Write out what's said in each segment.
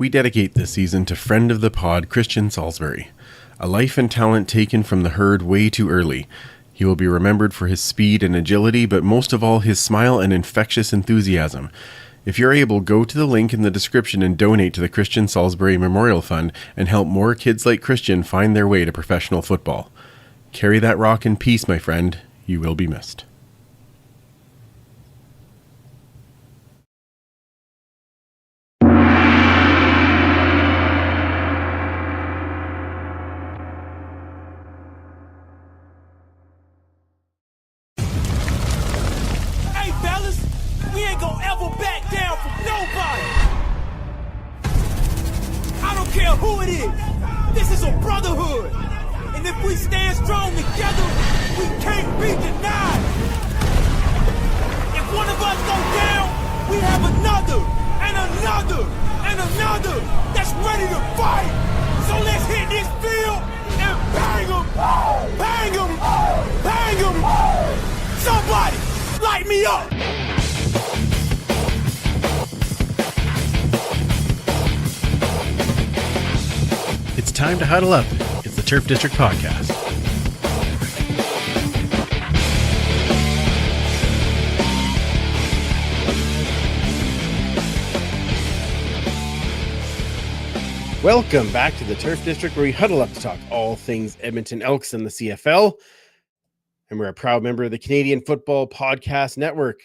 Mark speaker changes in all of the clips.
Speaker 1: We dedicate this season to friend of the pod, Christian Salisbury. A life and talent taken from the herd way too early. He will be remembered for his speed and agility, but most of all his smile and infectious enthusiasm. If you're able, go to the link in the description and donate to the Christian Salisbury Memorial Fund and help more kids like Christian find their way to professional football. Carry that rock in peace, my friend. You will be missed. It's time to huddle up. It's the Turf District Podcast. Welcome back to the Turf District, where we huddle up to talk all things Edmonton Elks and the CFL. And we're a proud member of the Canadian Football Podcast Network.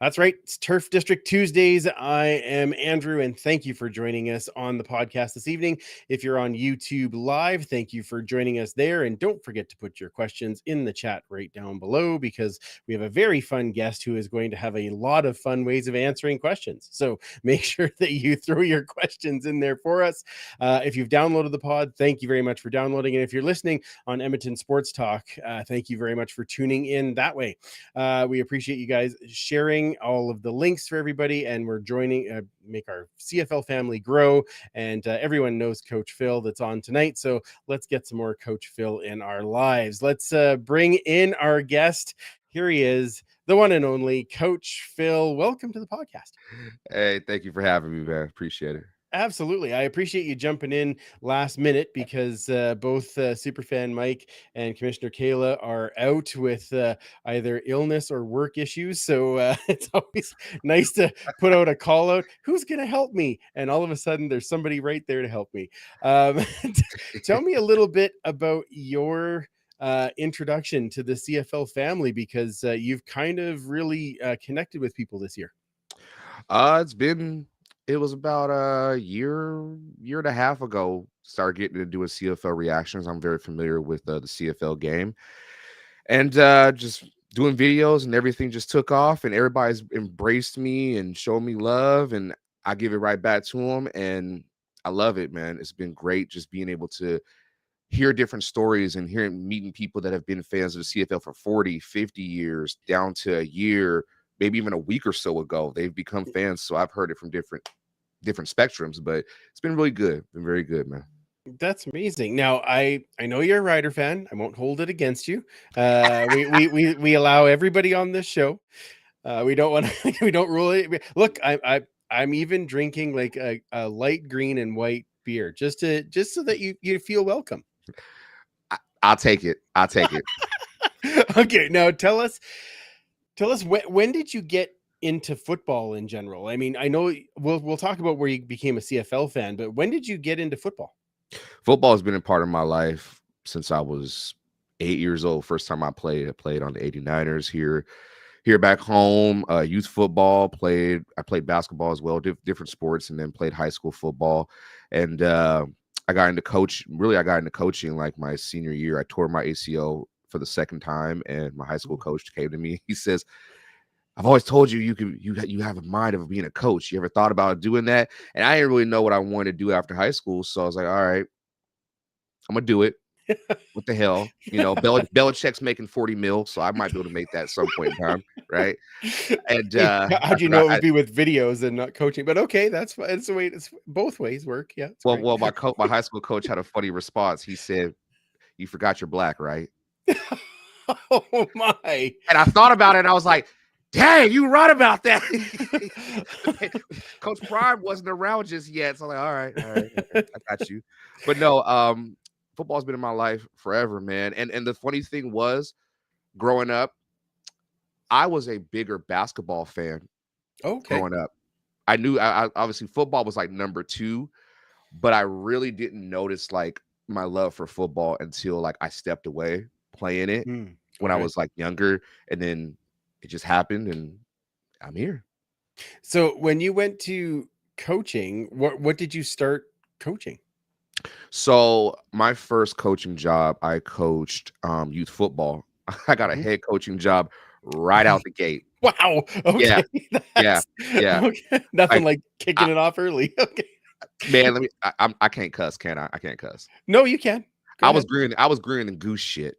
Speaker 1: That's right. It's Turf District Tuesdays. I am Andrew, and thank you for joining us on the podcast this evening. If you're on YouTube Live, thank you for joining us there. And don't forget to put your questions in the chat right down below, because we have a very fun guest who is going to have a lot of fun ways of answering questions. So make sure that you throw your questions in there for us. If you've downloaded the pod, thank you very much for downloading. And if you're listening on Edmonton Sports Talk, thank you very much for tuning in that way. We appreciate you guys sharing all of the links for everybody, and we're joining, make our CFL family grow. And everyone knows Coach Phil that's on tonight. So let's get some more Coach Phil in our lives. Let's bring in our guest. Here he is, the one and only Coach Phil. Welcome to the podcast.
Speaker 2: Hey, thank you for having me, man. Appreciate it.
Speaker 1: Absolutely. I appreciate you jumping in last minute, because both Superfan Mike and Commissioner Kayla are out with either illness or work issues. So it's always nice to put out a call out. Who's going to help me? And all of a sudden, there's somebody right there to help me. Tell me a little bit about your introduction to the CFL family, because you've kind of really connected with people this year.
Speaker 2: It was about a year and a half ago. Started getting into doing CFL reactions. I'm very familiar with the CFL game, and just doing videos and everything just took off, and everybody's embraced me and showed me love, and I give it right back to them, and I love it, man. It's been great just being able to hear different stories and meeting people that have been fans of the CFL for 40, 50 years, down to a year, maybe even a week or so ago. They've become fans. So I've heard it from different spectrums, but it's been really good. Been very good, man.
Speaker 1: That's amazing. Now, I know you're a Rider fan. I won't hold it against you. We allow everybody on this show. We don't want to, we don't rule it. Look, I'm even drinking like a light green and white beer, just so that you feel welcome.
Speaker 2: I'll take it. I'll take it.
Speaker 1: Okay, now tell us when did you get into football in general? I mean, I know we'll talk about where you became a CFL fan, but when did you get into football?
Speaker 2: Football has been a part of my life since I was 8 years old. First time I played on the 89ers here back home. Youth football, I played basketball as well, different sports, and then played high school football. And I got into coaching like my senior year. I tore my ACL for the second time, and my high school coach came to me. He says, "I've always told you you have a mind of being a coach. You ever thought about doing that?" And I didn't really know what I wanted to do after high school, so I was like, "All right, I'm gonna do it. What the hell?" Belichick's making 40 mil, so I might be able to make that at some point in time, right? And
Speaker 1: How'd you know it would be with videos and not coaching? But okay, that's fine. It's the way it's both ways work. Yeah, it's great.
Speaker 2: my high school coach had a funny response. He said, "You forgot you're black, right?"
Speaker 1: Oh my!
Speaker 2: And I thought about it, and I was like, "Dang, you right about that." Coach Prime wasn't around just yet, so I'm like, all right, I got you. But no, football's been in my life forever, man. And the funny thing was, growing up, I was a bigger basketball fan.
Speaker 1: Okay.
Speaker 2: Growing up, I knew I obviously football was like number two, but I really didn't notice like my love for football until like I stepped away playing it when I was like younger, and then it just happened, and I'm here.
Speaker 1: So when you went to coaching, what did you start coaching?
Speaker 2: So my first coaching job, I coached youth football. I got a head coaching job right out the gate.
Speaker 1: Wow. Okay.
Speaker 2: Yeah.
Speaker 1: Okay. Nothing like kicking it off early. Okay.
Speaker 2: Man, I can't cuss, can I? I can't cuss.
Speaker 1: No, you can. Go
Speaker 2: I
Speaker 1: ahead.
Speaker 2: was greening in goose shit.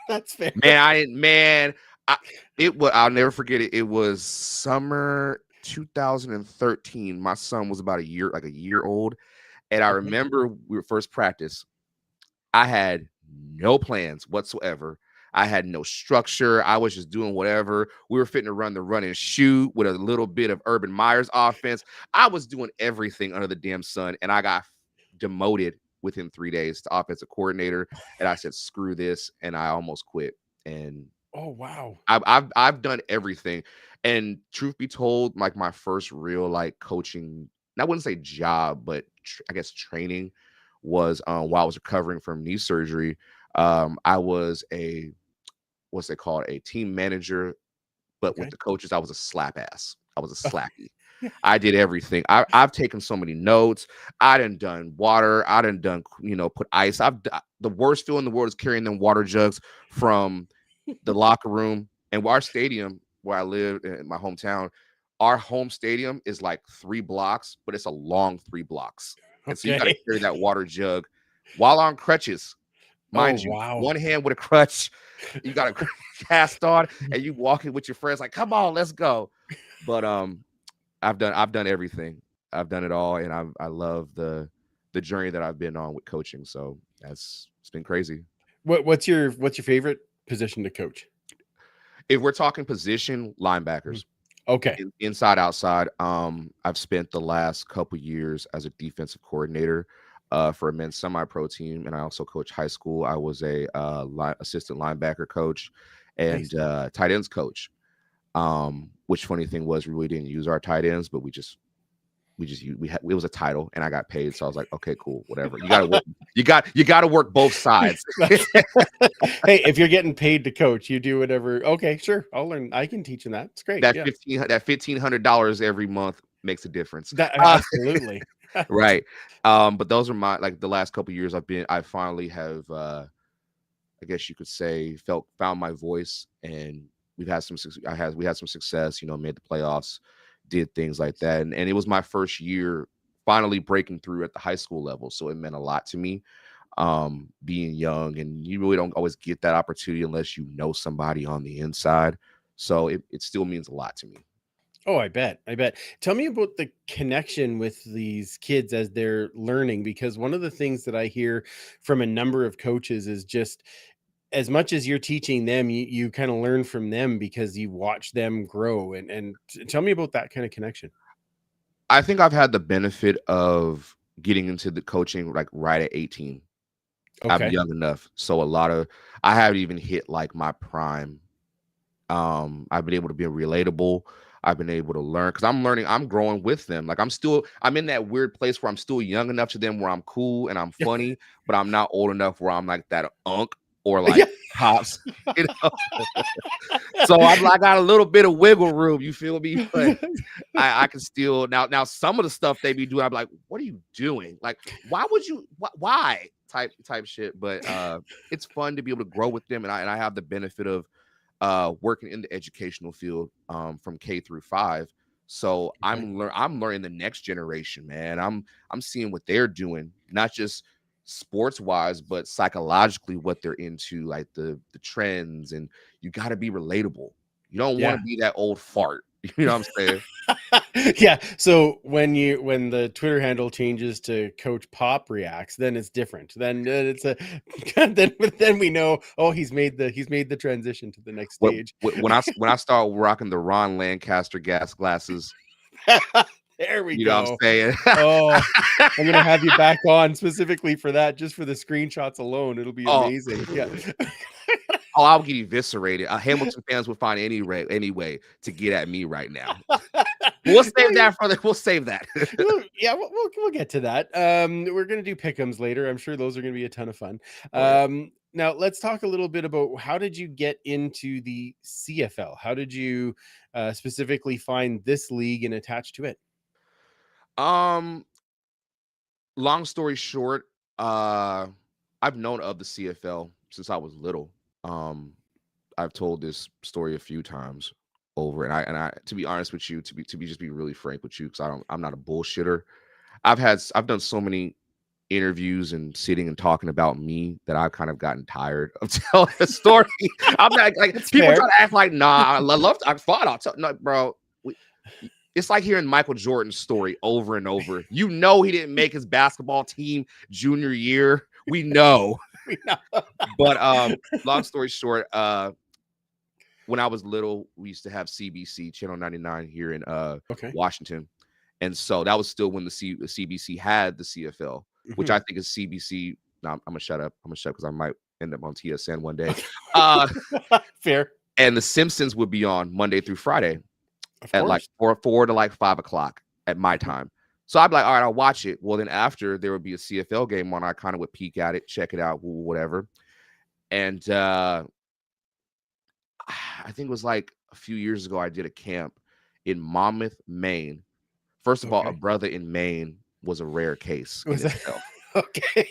Speaker 1: That's fair.
Speaker 2: I'll never forget it. It was summer 2013. My son was about a year old. And I remember we were first practice. I had no plans whatsoever. I had no structure. I was just doing whatever. We were fitting to run the run and shoot with a little bit of Urban Meyer's offense. I was doing everything under the damn sun, and I got demoted within 3 days to offensive coordinator. And I said, "Screw this," and I almost quit. And
Speaker 1: oh wow,
Speaker 2: I've done everything. And truth be told, like my first real like coaching, I wouldn't say job, but I guess training was while I was recovering from knee surgery. I was what's they called, a team manager but with
Speaker 3: Okay.
Speaker 2: the coaches, I was a slap ass. I was a slacky. I did everything. I've taken so many notes. I done water. I done put ice. The worst feeling in the world is carrying them water jugs from the locker room. And our stadium where I live in my hometown, our home stadium is like 3 blocks, but it's a long 3 blocks. And so you got to
Speaker 3: Okay.
Speaker 2: carry that water jug while on crutches,
Speaker 3: Oh,
Speaker 2: mind you,
Speaker 3: wow.
Speaker 2: one hand with a crutch. You got a cast on, and you walking with your friends like, "Come on, let's go." But I've done everything. I've done it all, and I love the journey that I've been on with coaching. So it's been crazy.
Speaker 3: What's your favorite position to coach?
Speaker 2: If we're talking position,
Speaker 3: Mhm.
Speaker 2: linebackers,
Speaker 3: Okay.
Speaker 2: inside, outside. I've spent the last couple years as a defensive coordinator for a men's semi-pro team, and I also coach high school. I was a assistant linebacker coach
Speaker 3: Nice.
Speaker 2: and tight ends coach. Which funny thing was we really didn't use our tight ends, but it was a title and I got paid. So I was like, okay, cool, whatever. You gotta work, you gotta work both sides.
Speaker 3: Hey, if you're getting paid to coach, you do whatever. Okay, sure. I'll learn. I can teach in that. It's great.
Speaker 2: that
Speaker 3: Yeah.
Speaker 2: $1,500 every month makes a difference.
Speaker 3: That absolutely.
Speaker 2: Right. But those are my like the last couple years I finally have I guess you could say found my voice, and we had some success, made the playoffs, did things like that. And it was my first year finally breaking through at the high school level. So it meant a lot to me. Being young, and you really don't always get that opportunity unless you know somebody on the inside. So it still means a lot to me.
Speaker 3: Oh, I bet. I bet. Tell me about the connection with these kids as they're learning, because one of the things that I hear from a number of coaches is just as much as you're teaching them, you kind of learn from them because you watch them grow. And tell me about that kind of connection.
Speaker 2: I think I've had the benefit of getting into the coaching like right at 18. I'm
Speaker 3: Okay.
Speaker 2: young enough. So I haven't even hit like my prime. I've been able to be relatable. I've been able to learn because I'm growing with them. Like I'm in that weird place where I'm still young enough to them where I'm cool and I'm funny, but I'm not old enough where I'm like that unk or
Speaker 3: Yeah.
Speaker 2: like pops. You know? So I got a little bit of wiggle room, you feel me? But I can still now some of the stuff they be doing, I'm like, what are you doing? Like, why would you why type shit? But it's fun to be able to grow with them, and I have the benefit of working in the educational field from K through 5. So
Speaker 3: Okay.
Speaker 2: I'm learning the next generation, man. I'm seeing what they're doing, not just sports wise, but psychologically what they're into, like the trends, and you got to be relatable. You don't want
Speaker 3: Yeah.
Speaker 2: to be that old fart. You know what I'm saying?
Speaker 3: Yeah. So when the Twitter handle changes to Coach Pop Reacts, then it's different. Then it's a then we know, oh, he's made the transition to the next stage.
Speaker 2: When I start rocking the Ron Lancaster gas glasses,
Speaker 3: There we
Speaker 2: you know what I'm
Speaker 3: go.
Speaker 2: saying?
Speaker 3: Oh, I'm gonna have you back on specifically for that, just for the screenshots alone. It'll be
Speaker 2: Oh,
Speaker 3: amazing. Yeah.
Speaker 2: oh, I'll get eviscerated. Hamilton fans would find any way to get at me right now. We'll save that for the. We'll save that.
Speaker 3: Yeah, we'll get to that. We're gonna do pick'ems later. I'm sure those are gonna be a ton of fun.
Speaker 2: Oh yeah.
Speaker 3: Now let's talk a little bit about how did you get into the CFL? How did you specifically find this league and attach to it?
Speaker 2: Um. Long story short, uh, I've known of the CFL since I was little. Um, I've told this story a few times over, and I to be honest with you, to be really frank with you, because I'm not a bullshitter. I've done so many interviews and sitting and talking about me that I've kind of gotten tired of telling the story. I'm not like
Speaker 3: That's
Speaker 2: people
Speaker 3: fair.
Speaker 2: try to act like, nah, I thought I'll tell no, bro. It's like hearing Michael Jordan's story over and over. You know he didn't make his basketball team junior year. We know.
Speaker 3: We know.
Speaker 2: But long story short, when I was little, we used to have CBC Channel 99 here in
Speaker 3: Okay.
Speaker 2: Washington. And so that was still when the CBC had the CFL, which
Speaker 3: Mhm.
Speaker 2: I think is CBC. No, I'm gonna shut up. I'm gonna shut up because I might end up on TSN one day.
Speaker 3: Okay.
Speaker 2: Uh,
Speaker 3: Fair,
Speaker 2: and the Simpsons would be on Monday through Friday
Speaker 3: of
Speaker 2: at like
Speaker 3: course.
Speaker 2: four to like 5 o'clock at my
Speaker 3: Mhm.
Speaker 2: time. So I'd be like, all right, I'll watch it. Well, then after there would be a CFL game on, I kind of would peek at it, check it out, whatever. And I think it was like a few years ago, I did a camp in Monmouth, Maine. First of all, a
Speaker 3: Okay.
Speaker 2: brother in Maine was a rare case in
Speaker 3: Was that
Speaker 2: itself.
Speaker 3: okay?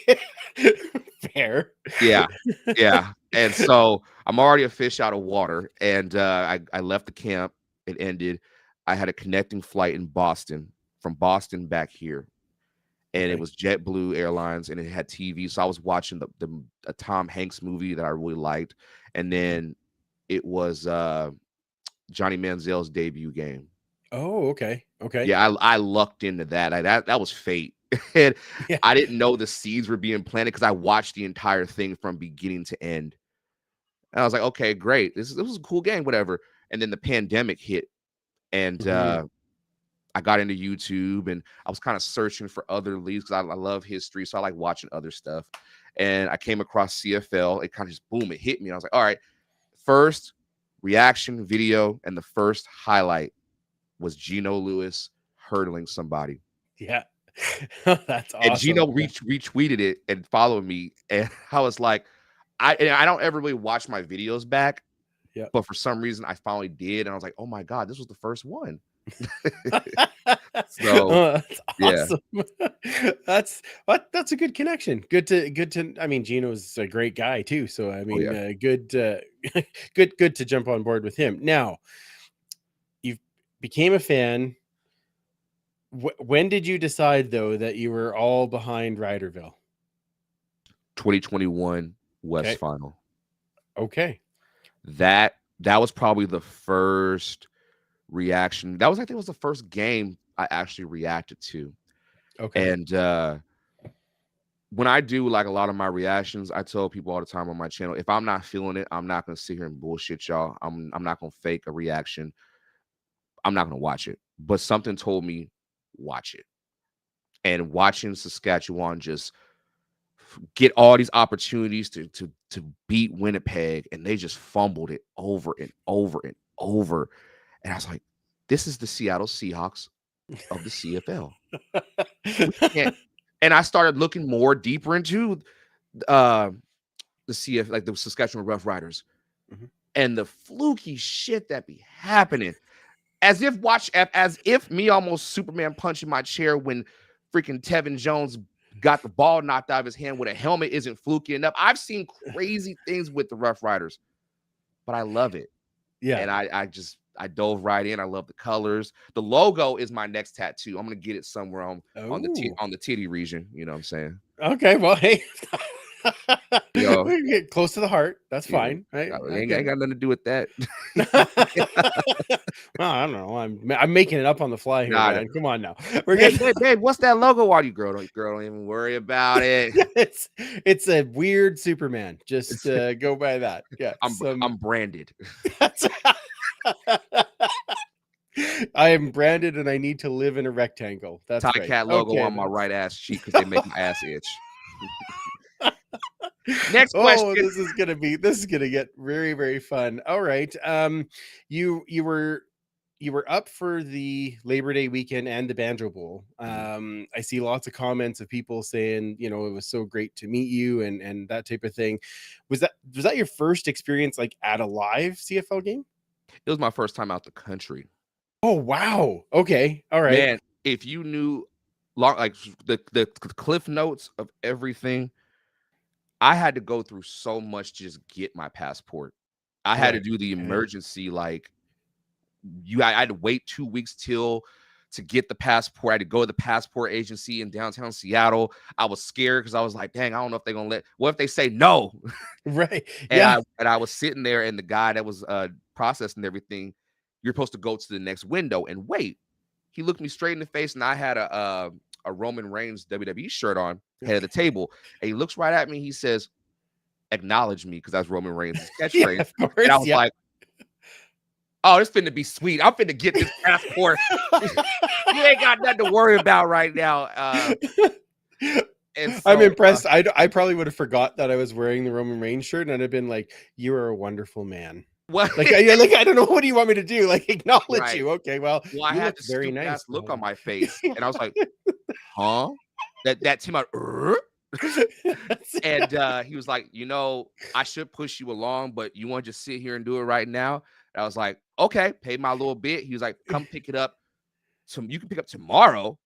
Speaker 3: Fair.
Speaker 2: Yeah, yeah. And so I'm already a fish out of water, and I left the camp. It ended. I had a connecting flight in Boston from Boston back here, and it
Speaker 3: Okay.
Speaker 2: was JetBlue Airlines, and it had TV. So I was watching the a Tom Hanks movie that I really liked, and then it was Johnny Manziel's debut game.
Speaker 3: Oh, okay. Okay.
Speaker 2: Yeah, I lucked into that. That was fate. And
Speaker 3: Yeah.
Speaker 2: I didn't know the seeds were being planted because I watched the entire thing from beginning to end. And I was like, okay, great. This was a cool game, whatever. And then the pandemic hit, and
Speaker 3: Mhm.
Speaker 2: I got into YouTube, and I was kind of searching for other leagues because I love history, so I like watching other stuff. And I came across CFL. It kind of just boom, it hit me. I was like, all right, first reaction video, and the first highlight was Geno Lewis hurdling somebody.
Speaker 3: Yeah. That's
Speaker 2: And
Speaker 3: awesome.
Speaker 2: Gino
Speaker 3: Yeah.
Speaker 2: retweeted it and followed me. And I was like, I don't ever really watch my videos back,
Speaker 3: Yep.
Speaker 2: but for some reason I finally did. And I was like, oh my God, this was the first one. So
Speaker 3: Oh, that's
Speaker 2: yeah.
Speaker 3: awesome. That's a good connection. Good to I mean, Gino's a great guy too. So I
Speaker 2: Oh
Speaker 3: mean,
Speaker 2: yeah.
Speaker 3: good good to jump on board with him. Now, you became a fan. When did you decide though that you were all behind Ryderville?
Speaker 2: 2021 West
Speaker 3: Okay.
Speaker 2: Final.
Speaker 3: Okay.
Speaker 2: That was probably the first reaction. That was, I think, it was the first game I actually reacted to.
Speaker 3: Okay.
Speaker 2: And when I do like a lot of my reactions, I tell people all the time on my channel, if I'm not feeling it, I'm not gonna sit here and bullshit y'all. I'm not gonna fake a reaction. I'm not gonna watch it. But something told me watch it. And watching Saskatchewan just get all these opportunities to beat Winnipeg, and they just fumbled it over and over and over. And I was like, this is the Seattle Seahawks of the CFL. We can't. And I started looking more deeper into the CF, like the Saskatchewan Rough Riders,
Speaker 3: Mhm.
Speaker 2: and the fluky shit that be happening. As if me almost Superman punching my chair when freaking Tevin Jones got the ball knocked out of his hand with a helmet isn't fluky enough. I've seen crazy things with the Rough Riders, but I love it.
Speaker 3: Yeah.
Speaker 2: And I dove right in. I love the colors. The logo is my next tattoo. I'm gonna get it somewhere on
Speaker 3: Oh.
Speaker 2: on the titty region. You know what I'm saying?
Speaker 3: Okay. Well, hey,
Speaker 2: You know,
Speaker 3: we can get close to the heart. That's
Speaker 2: yeah.
Speaker 3: fine. Right?
Speaker 2: It
Speaker 3: I
Speaker 2: ain't
Speaker 3: get
Speaker 2: got nothing to do with that.
Speaker 3: it. Well, I don't know. I'm making it up on the fly here,
Speaker 2: Nah,
Speaker 3: man. Come on now. We're
Speaker 2: babe,
Speaker 3: good.
Speaker 2: babe, what's that logo on you, girl? Don't even worry about it.
Speaker 3: Yeah, it's a weird Superman. Just go by that. Yeah.
Speaker 2: I'm branded.
Speaker 3: I am branded and I need to live in a rectangle. That's
Speaker 2: Tie
Speaker 3: right.
Speaker 2: cat logo
Speaker 3: Okay.
Speaker 2: on my right ass cheek because they make my ass itch. Next
Speaker 3: Oh,
Speaker 2: question.
Speaker 3: this is gonna get very, very fun. All right. You were up for the Labor Day weekend and the Banjo Bowl. I see lots of comments of people saying, it was so great to meet you and that type of thing. Was that your first experience like at a live CFL game?
Speaker 2: It was my first time out the country.
Speaker 3: Oh wow. Okay. All right.
Speaker 2: Man, if you knew like the cliff notes of everything, I had to go through so much to just get my passport. I had to
Speaker 3: Right.
Speaker 2: do the
Speaker 3: Okay.
Speaker 2: emergency, like I had to wait 2 weeks to get the passport. I had to go to the passport agency in downtown Seattle. I was scared because I was like, dang, I don't know if they're gonna what if they say no?
Speaker 3: Right.
Speaker 2: And
Speaker 3: Yeah.
Speaker 2: I was sitting there, and the guy that was processing everything, you're supposed to go to the next window and wait. He looked me straight in the face, and I had a Roman Reigns WWE shirt on, head of the table, and he looks right at me. He says, "Acknowledge me," because that's Roman Reigns'
Speaker 3: Yeah,
Speaker 2: catchphrase.
Speaker 3: of
Speaker 2: And
Speaker 3: course.
Speaker 2: I was
Speaker 3: Yeah.
Speaker 2: like, "Oh, this finna be sweet. I'm finna get this passport. You ain't got nothing to worry about right now." And
Speaker 3: I'm
Speaker 2: so,
Speaker 3: impressed. I probably would have forgot that I was wearing the Roman Reigns shirt, and I'd have been like, "You are a wonderful man."
Speaker 2: what?
Speaker 3: Like, I don't know. What do you want me to do? Like, acknowledge
Speaker 2: Right.
Speaker 3: you? Okay, well,
Speaker 2: Well, I
Speaker 3: you
Speaker 2: had
Speaker 3: look
Speaker 2: this
Speaker 3: very
Speaker 2: stupid
Speaker 3: nice.
Speaker 2: ass look
Speaker 3: though.
Speaker 2: on my face, and I was like, "Huh?" That team out. And he was like, I should push you along, but you want to just sit here and do it right now? And I was like, okay, pay my little bit. He was like, come pick it up. You can pick up tomorrow,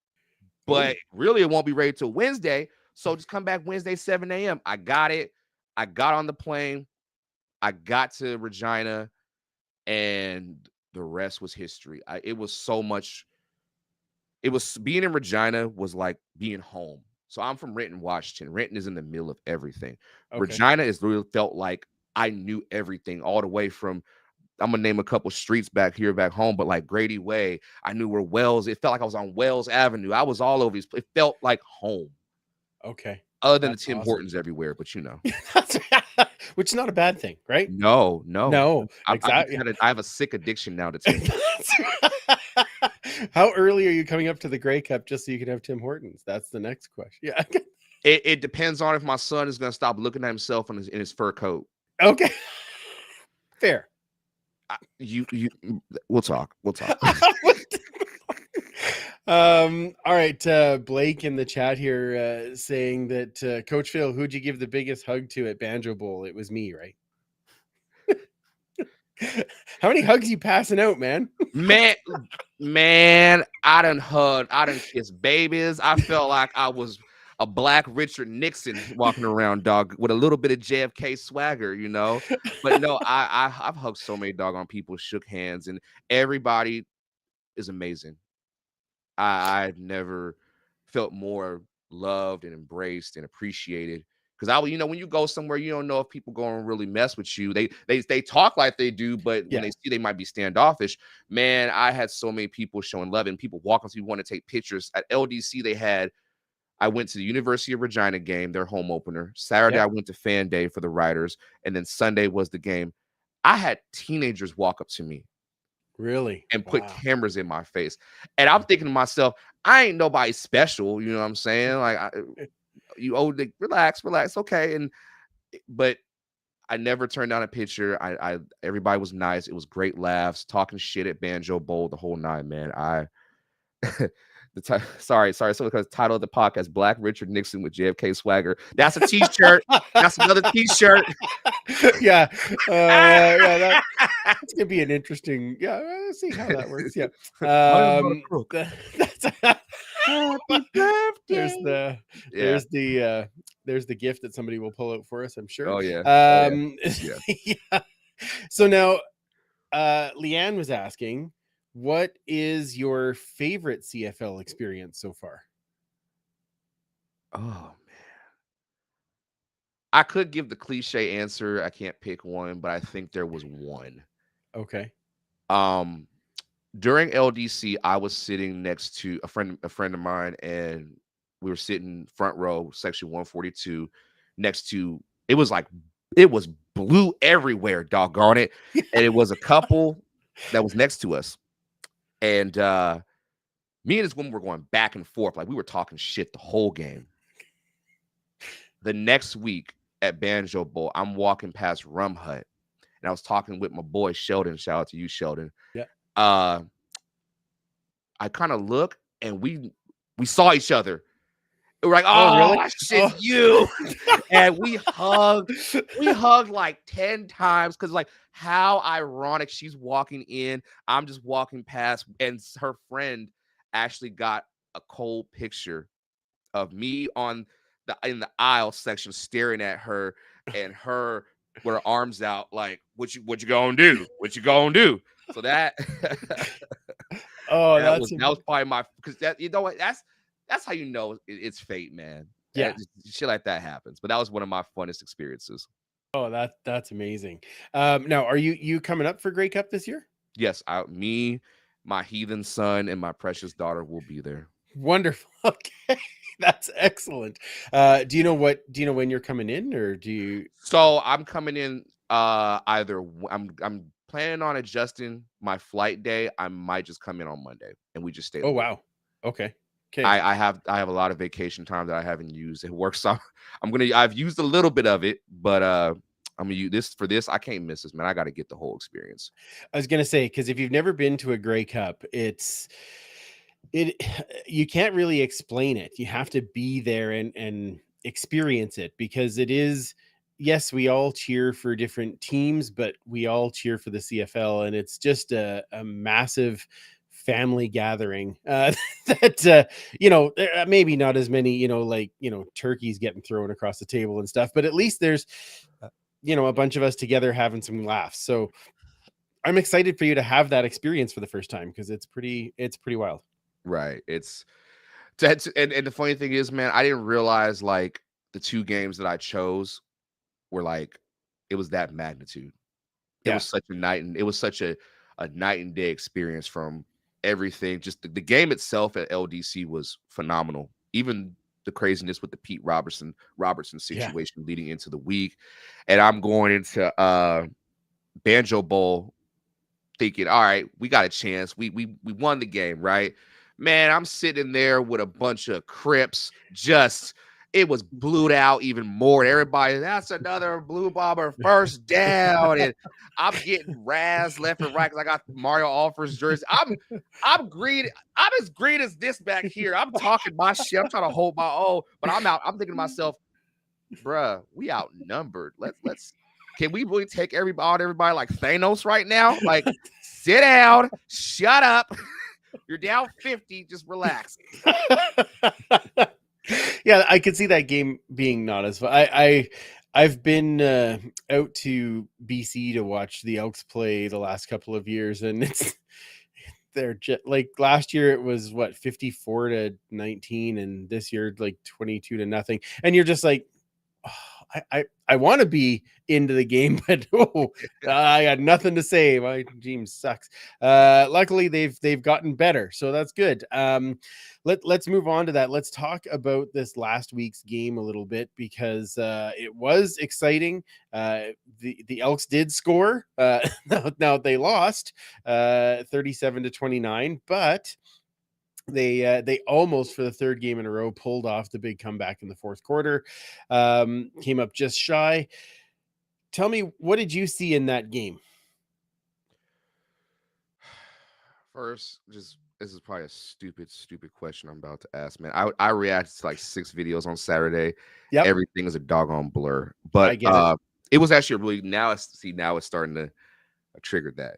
Speaker 2: but really it won't be ready till Wednesday. So just come back Wednesday, 7 a.m. I got it. I got on the plane. I got to Regina, and the rest was history. It was so much. It was being in Regina was like being home. So I'm from Renton, Washington. Renton is in the middle of everything. Regina is really felt like I knew everything all the way from, I'm gonna name a couple streets back home, but like Grady Way, I knew where Wells. It felt like I was on Wells Avenue. I was all over these. It felt like home.
Speaker 3: Okay.
Speaker 2: Other than the Tim Hortons everywhere, but
Speaker 3: which is not a bad thing, right?
Speaker 2: No.
Speaker 3: Exactly.
Speaker 2: I have a sick addiction now to Tim.
Speaker 3: How early are you coming up to the Grey Cup just so you can have Tim Hortons? That's the next question. Yeah.
Speaker 2: It depends on if my son is gonna stop looking at himself in his fur coat.
Speaker 3: Okay. Fair.
Speaker 2: We'll talk.
Speaker 3: All right, Blake in the chat here saying that Coach Phil, who'd you give the biggest hug to at Banjo Bowl? It was me, right? How many hugs you passing out, man?
Speaker 2: Man, I done kissed babies. I felt like I was a black Richard Nixon walking around, dog, with a little bit of JFK swagger, But no, I've hugged so many doggone people, shook hands, and everybody is amazing. I've never felt more loved and embraced and appreciated. Because when you go somewhere, you don't know if people go and really mess with you. They talk like they do, but when they see they might be standoffish. Man, I had so many people showing love and people walking to me want to take pictures. At LDC, I went to the University of Regina game, their home opener. Saturday, I went to Fan Day for the Riders, and then Sunday was the game. I had teenagers walk up to me.
Speaker 3: Really?
Speaker 2: And put cameras in my face. And I'm thinking to myself, I ain't nobody special. You know what I'm saying? Like, relax. Okay. But I never turned down a picture. Everybody was nice. It was great laughs, talking shit at Banjo Bowl, the whole nine, man. Sorry. So because the title of the podcast, Black Richard Nixon with JFK swagger. That's a t-shirt. That's another t-shirt.
Speaker 3: Yeah. That's gonna be an interesting. Yeah, let's see how that works. Yeah. Happy birthday. There's the gift that somebody will pull out for us, I'm sure.
Speaker 2: Oh yeah.
Speaker 3: Yeah. So now Leanne was asking, what is your favorite CFL experience so far?
Speaker 2: Oh man, I could give the cliche answer. I can't pick one, but I think there was one.
Speaker 3: Okay.
Speaker 2: During LDC, I was sitting next to a friend of mine, and we were sitting front row, section 142, next to. It was blue everywhere, doggone it, and it was a couple that was next to us. And me and this woman were going back and forth. Like, we were talking shit the whole game. The next week at Banjo Bowl, I'm walking past Rum Hut, and I was talking with my boy Sheldon. Shout out to you, Sheldon.
Speaker 3: Yeah.
Speaker 2: I kind of look, and we saw each other. We're like, oh really? Shit, you. And we hugged like 10 times, because like, how ironic. She's walking in, I'm just walking past, and her friend actually got a cold picture of me in the aisle section staring at her, and her with her arms out like, what you gonna do? What you gonna do? So that that was probably my, because that's how it's fate, man.
Speaker 3: Yeah,
Speaker 2: shit like that happens. But that was one of my funnest experiences.
Speaker 3: Oh, that's amazing. Now, are you coming up for Grey Cup this year?
Speaker 2: Yes, me, my heathen son, and my precious daughter will be there.
Speaker 3: Wonderful. Okay, that's excellent. Do you know when you're coming in, or do you?
Speaker 2: So I'm coming in. Either I'm planning on adjusting my flight day. I might just come in on Monday, and we just stay.
Speaker 3: Oh wow. Okay.
Speaker 2: I have a lot of vacation time that I haven't used. It works out. I've used a little bit of it, but I'm gonna use this. I can't miss this, man. I got to get the whole experience.
Speaker 3: I was gonna say, because if you've never been to a Grey Cup, you can't really explain it. You have to be there and experience it, because it is, yes, we all cheer for different teams, but we all cheer for the CFL, and it's just a massive family gathering that maybe not as many, turkeys getting thrown across the table and stuff, but at least there's a bunch of us together having some laughs. So I'm excited for you to have that experience for the first time, because it's pretty wild.
Speaker 2: Right. And the funny thing is, man, I didn't realize like the two games that I chose were like it was that magnitude. It
Speaker 3: Yeah.
Speaker 2: was such a night and day experience from everything. Just the game itself at LDC was phenomenal. Even the craziness with the Pete Robertson situation leading into the week. And I'm going into Banjo Bowl thinking, all right, we got a chance. We won the game, right? Man, I'm sitting there with a bunch of Crips. It was blued out even more. Everybody, that's another blue bomber first down, and I'm getting razzed left and right because I got Mario Offers jersey. I'm green. I'm as green as this back here. I'm talking my shit. I'm trying to hold my own, but I'm out. I'm thinking to myself, bruh, we outnumbered. Let's. Can we really take everybody like Thanos right now? Like, sit down, shut up. You're down 50. Just relax.
Speaker 3: Yeah, I could see that game being not as fun. I've been out to BC to watch the Elks play the last couple of years, and they're just like last year it was 54-19, and this year like 22-0, and you're just like, oh, I want to be into the game, but I got nothing to say. My team sucks. Luckily they've gotten better, so that's good. Let's move on to that. Let's talk about this last week's game a little bit, because it was exciting. The Elks did score. Now they lost 37-29, but they almost, for the third game in a row, pulled off the big comeback in the fourth quarter. Came up just shy. Tell me, what did you see in that game?
Speaker 2: First, this is probably a stupid question I'm about to ask, man. I reacted to like 6 videos on Saturday.
Speaker 3: Yep.
Speaker 2: Everything is a doggone blur.
Speaker 3: I
Speaker 2: But
Speaker 3: get it.
Speaker 2: it was actually really now it's starting to trigger that.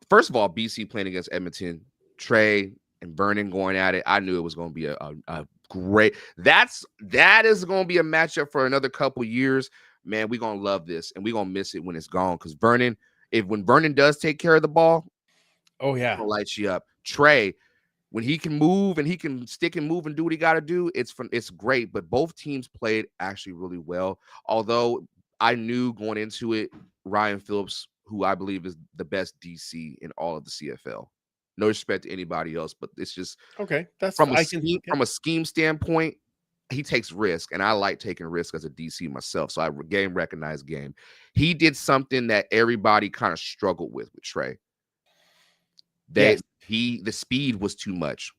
Speaker 2: First of all, BC playing against Edmonton, Trey and Vernon going at it. I knew it was going to be a great. That is going to be a matchup for another couple years, man. We're gonna love this, and we're gonna miss it when it's gone. Because when Vernon does take care of the ball,
Speaker 3: oh yeah,
Speaker 2: it'll light you up. Trey, when he can move and he can stick and move and do what he got to do, it's great. But both teams played actually really well. Although I knew going into it, Ryan Phillips, who I believe is the best DC in all of the CFL. No respect to anybody else, but it's just
Speaker 3: okay. That's
Speaker 2: from a scheme standpoint, he takes risk, and I like taking risk as a DC myself. So I recognized game. He did something that everybody kind of struggled with Trey. The speed was too much.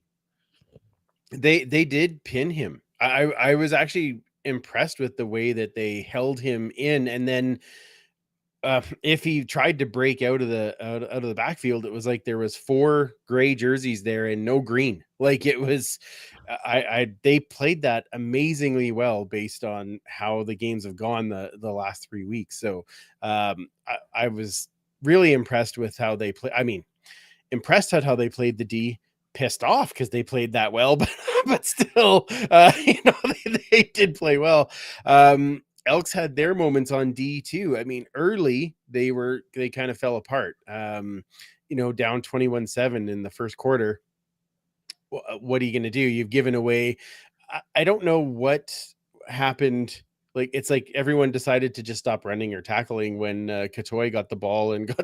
Speaker 3: They did pin him. I was actually impressed with the way that they held him in, and then if he tried to break out of the backfield, it was like there was 4 gray jerseys there and no green. Like it was, they played that amazingly well based on how the games have gone the last 3 weeks. So I was really impressed with how they play. I mean, impressed at how they played the D, pissed off because they played that well, but still, they did play well. Elks had their moments on D too. I mean, early they kind of fell apart. Down 21-7 in the first quarter. What are you going to do? You've given away. I don't know what happened. Like it's like everyone decided to just stop running or tackling when Katoy got the ball and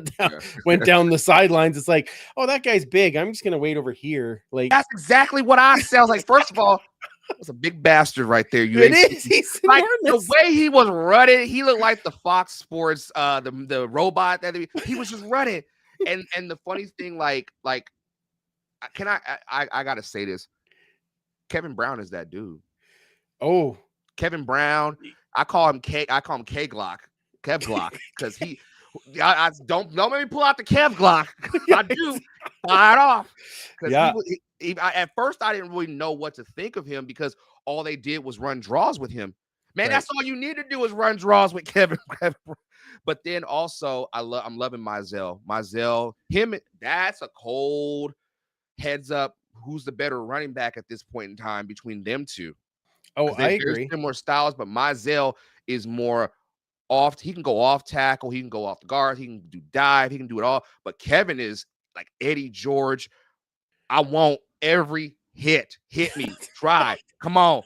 Speaker 3: went down the sidelines. It's like, oh, that guy's big. I'm just gonna wait over here. Like
Speaker 2: that's exactly what I sound like. First of all, that's a big bastard right there.
Speaker 3: He's
Speaker 2: like enormous. The way he was running, he looked like the Fox Sports, the robot that he was just running. And the funny thing, like, can I gotta say this? Kevin Brown is that dude.
Speaker 3: Oh,
Speaker 2: Kevin Brown. I call him K Glock, Kev Glock, because I don't make me pull out the Kev Glock. I do fire it off. Yeah. At first, I didn't really know what to think of him because all they did was run draws with him. Man,
Speaker 3: Right.
Speaker 2: that's all you need to do is run draws with Kevin. But then also, I'm loving Mizell. Mizell, that's a cold heads up. Who's the better running back at this point in time between them two?
Speaker 3: Oh,
Speaker 2: Because
Speaker 3: I
Speaker 2: they're very
Speaker 3: agree.
Speaker 2: similar styles, but Mizell is more off. He can go off tackle, he can go off the guard, he can do dive, he can do it all. But Kevin is like Eddie George. I want every hit. Hit me. Try. Come on.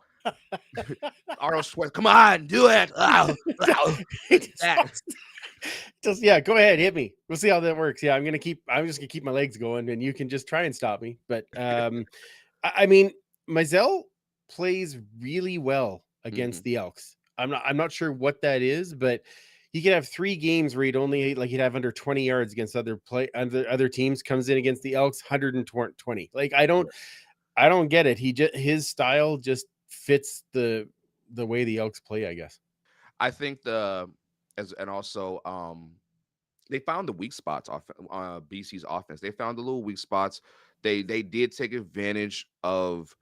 Speaker 2: Arnold Schwarzenegger. Come on, do it. Ow, ow.
Speaker 3: Just yeah, go ahead, hit me. We'll see how that works. Yeah, I'm just gonna keep my legs going, and you can just try and stop me. But I mean, Mizell plays really well against the Elks. I'm not sure what that is, but he could have 3 games where he'd have under 20 yards against other teams. Comes in against the Elks, 120. Like I don't get it. His style just fits the way the Elks play, I guess.
Speaker 2: I think they found the weak spots off BC's offense. They found the little weak spots. They did take advantage of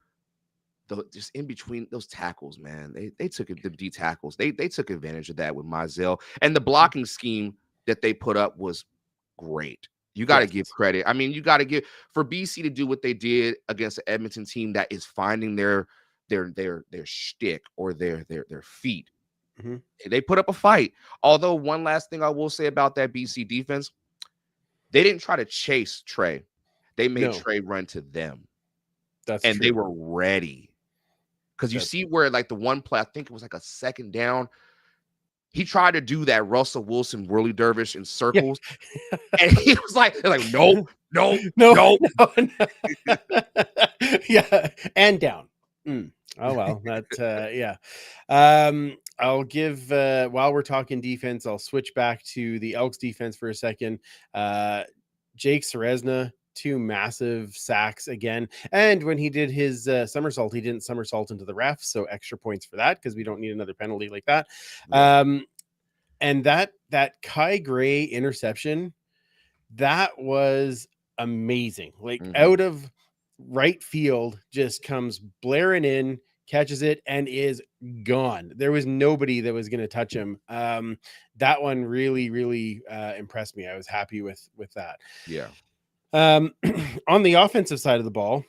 Speaker 2: just in between those tackles, man. They took it, the D tackles. They took advantage of that with Mizell, and the blocking scheme that they put up was great. You got to give credit. I mean, you got to give for BC to do what they did against the Edmonton team that is finding their shtick or their feet. They put up a fight. Although one last thing I will say about that BC defense, they didn't try to chase Trey. They made Trey run to them.
Speaker 3: That's true.
Speaker 2: They were ready. Because you see where like the one play, I think it was like a second down. He tried to do that Russell Wilson whirly dervish in circles. Yeah. And he was like, no.
Speaker 3: Yeah. And down. Oh, well, that's yeah. I'll give while we're talking defense, I'll switch back to the Elks defense for a second. Jake Seresna, 2 massive sacks again. And when he did his somersault, he didn't somersault into the ref. So extra points for that because we don't need another penalty like that. Yeah. And that Kai Gray interception, that was amazing. Like out of right field, just comes blaring in, catches it, and is gone. There was nobody that was going to touch him. That one really, really impressed me. I was happy with that.
Speaker 2: Yeah.
Speaker 3: On the offensive side of the ball,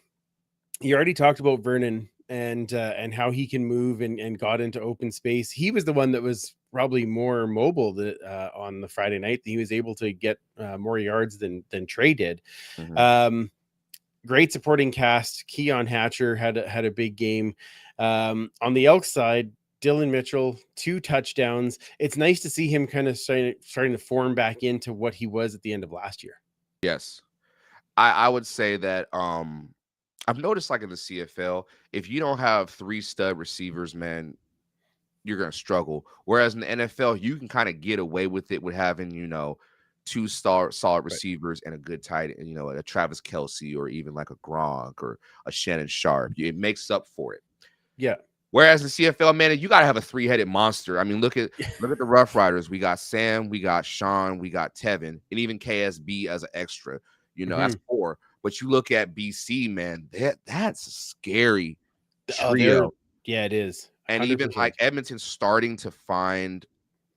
Speaker 3: you already talked about Vernon and how he can move and got into open space. He was the one that was probably more mobile on the Friday night. He was able to get more yards than Trey did. Great supporting cast. Keon Hatcher had a big game. On the Elks side, Dylan Mitchell, 2 touchdowns. It's nice to see him kind of starting to form back into what he was at the end of last year.
Speaker 2: Yes. I would say that I've noticed like in the CFL, if you don't have 3 stud receivers, man, you're going to struggle. Whereas in the NFL, you can kind of get away with it with having, 2 solid receivers and a good tight end, a Travis Kelce or even like a Gronk or a Shannon Sharp. It makes up for it.
Speaker 3: Yeah.
Speaker 2: Whereas in CFL, man, you got to have a 3-headed monster. I mean, look at the Rough Riders. We got Sam, we got Sean, we got Tevin, and even KSB as an extra. That's 4. But you look at BC, man, that's a scary trio.
Speaker 3: Yeah, it is. 100%.
Speaker 2: And even like Edmonton starting to find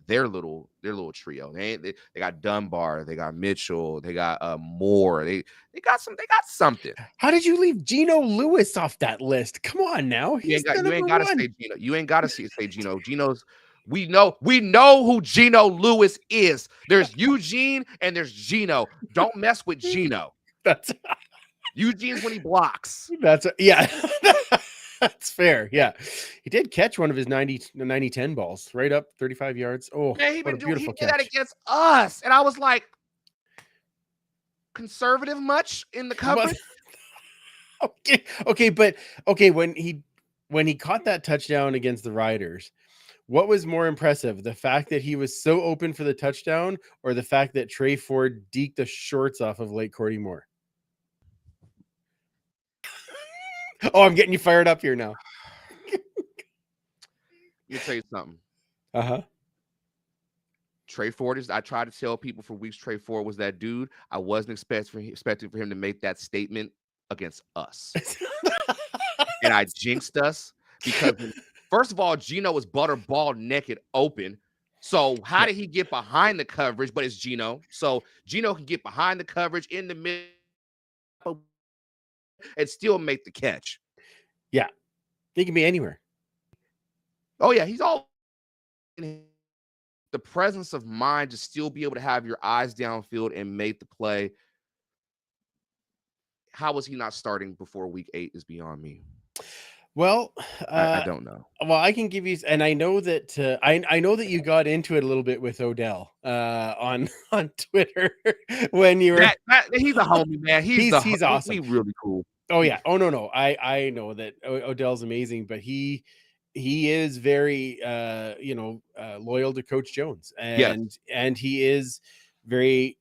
Speaker 2: their little trio. They got Dunbar, they got Mitchell, they got Moore. They got something.
Speaker 3: How did you leave Geno Lewis off that list? Come on now.
Speaker 2: You ain't got to say Geno. You ain't got to say Geno. Geno's we know who Geno Lewis is. There's Eugene and there's Geno. Don't mess with Geno.
Speaker 3: That's
Speaker 2: Eugene's when he blocks.
Speaker 3: Yeah. That's fair. Yeah. He did catch one of his 90-10 balls right up 35 yards. Oh,
Speaker 2: man, he
Speaker 3: did
Speaker 2: that against us. And I was like, conservative much in the coverage?
Speaker 3: Okay, but when he caught that touchdown against the Riders, what was more impressive? The fact that he was so open for the touchdown or the fact that Trey Ford deked the shorts off of Lake Cordy Moore? Oh, I'm getting you fired up here now.
Speaker 2: Let me tell you something. Trey Ford I tried to tell people for weeks Trey Ford was that dude. I wasn't expecting for him to make that statement against us. And I jinxed us because first of all, Gino was butterball naked open. So how did he get behind the coverage? But it's Gino. So Gino can get behind the coverage in the middle and still make the catch.
Speaker 3: Yeah. He can be anywhere.
Speaker 2: Oh, yeah. He's all the presence of mind to still be able to have your eyes downfield and make the play. How was he not starting before week 8 is beyond me.
Speaker 3: Well,
Speaker 2: I don't know.
Speaker 3: Well, I can give you, and I know that I know that you got into it a little bit with Odell on Twitter when you were.
Speaker 2: He's a homie, man. He's
Speaker 3: awesome.
Speaker 2: We really cool.
Speaker 3: Oh yeah. Oh no. I know that Odell's amazing, but he is very loyal to Coach Jones, and he is very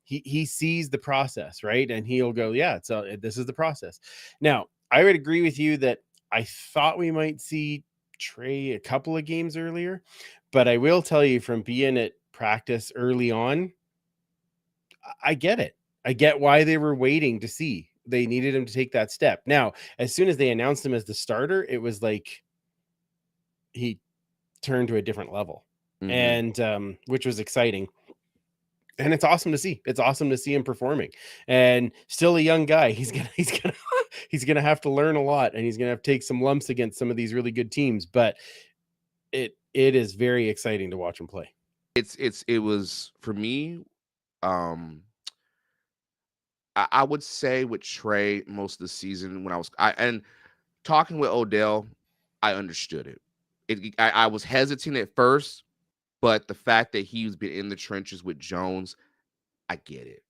Speaker 3: he sees the process, right? And he'll go, yeah, this is the process. Now, I would agree with you that I thought we might see Trey a couple of games earlier, but I will tell you from being at practice early on, I get it. I get why they were waiting to see. They needed him to take that step. Now, as soon as they announced him as the starter, it was like he turned to a different level, and which was exciting. And it's awesome to see. It's awesome to see him performing, and still a young guy. He's gonna have to learn a lot, and he's gonna have to take some lumps against some of these really good teams. But it is very exciting to watch him play.
Speaker 2: It was for me. I would say with Trey most of the season when and talking with Odell, I understood it. I was hesitant at first, but the fact that he's been in the trenches with Jones, I get it.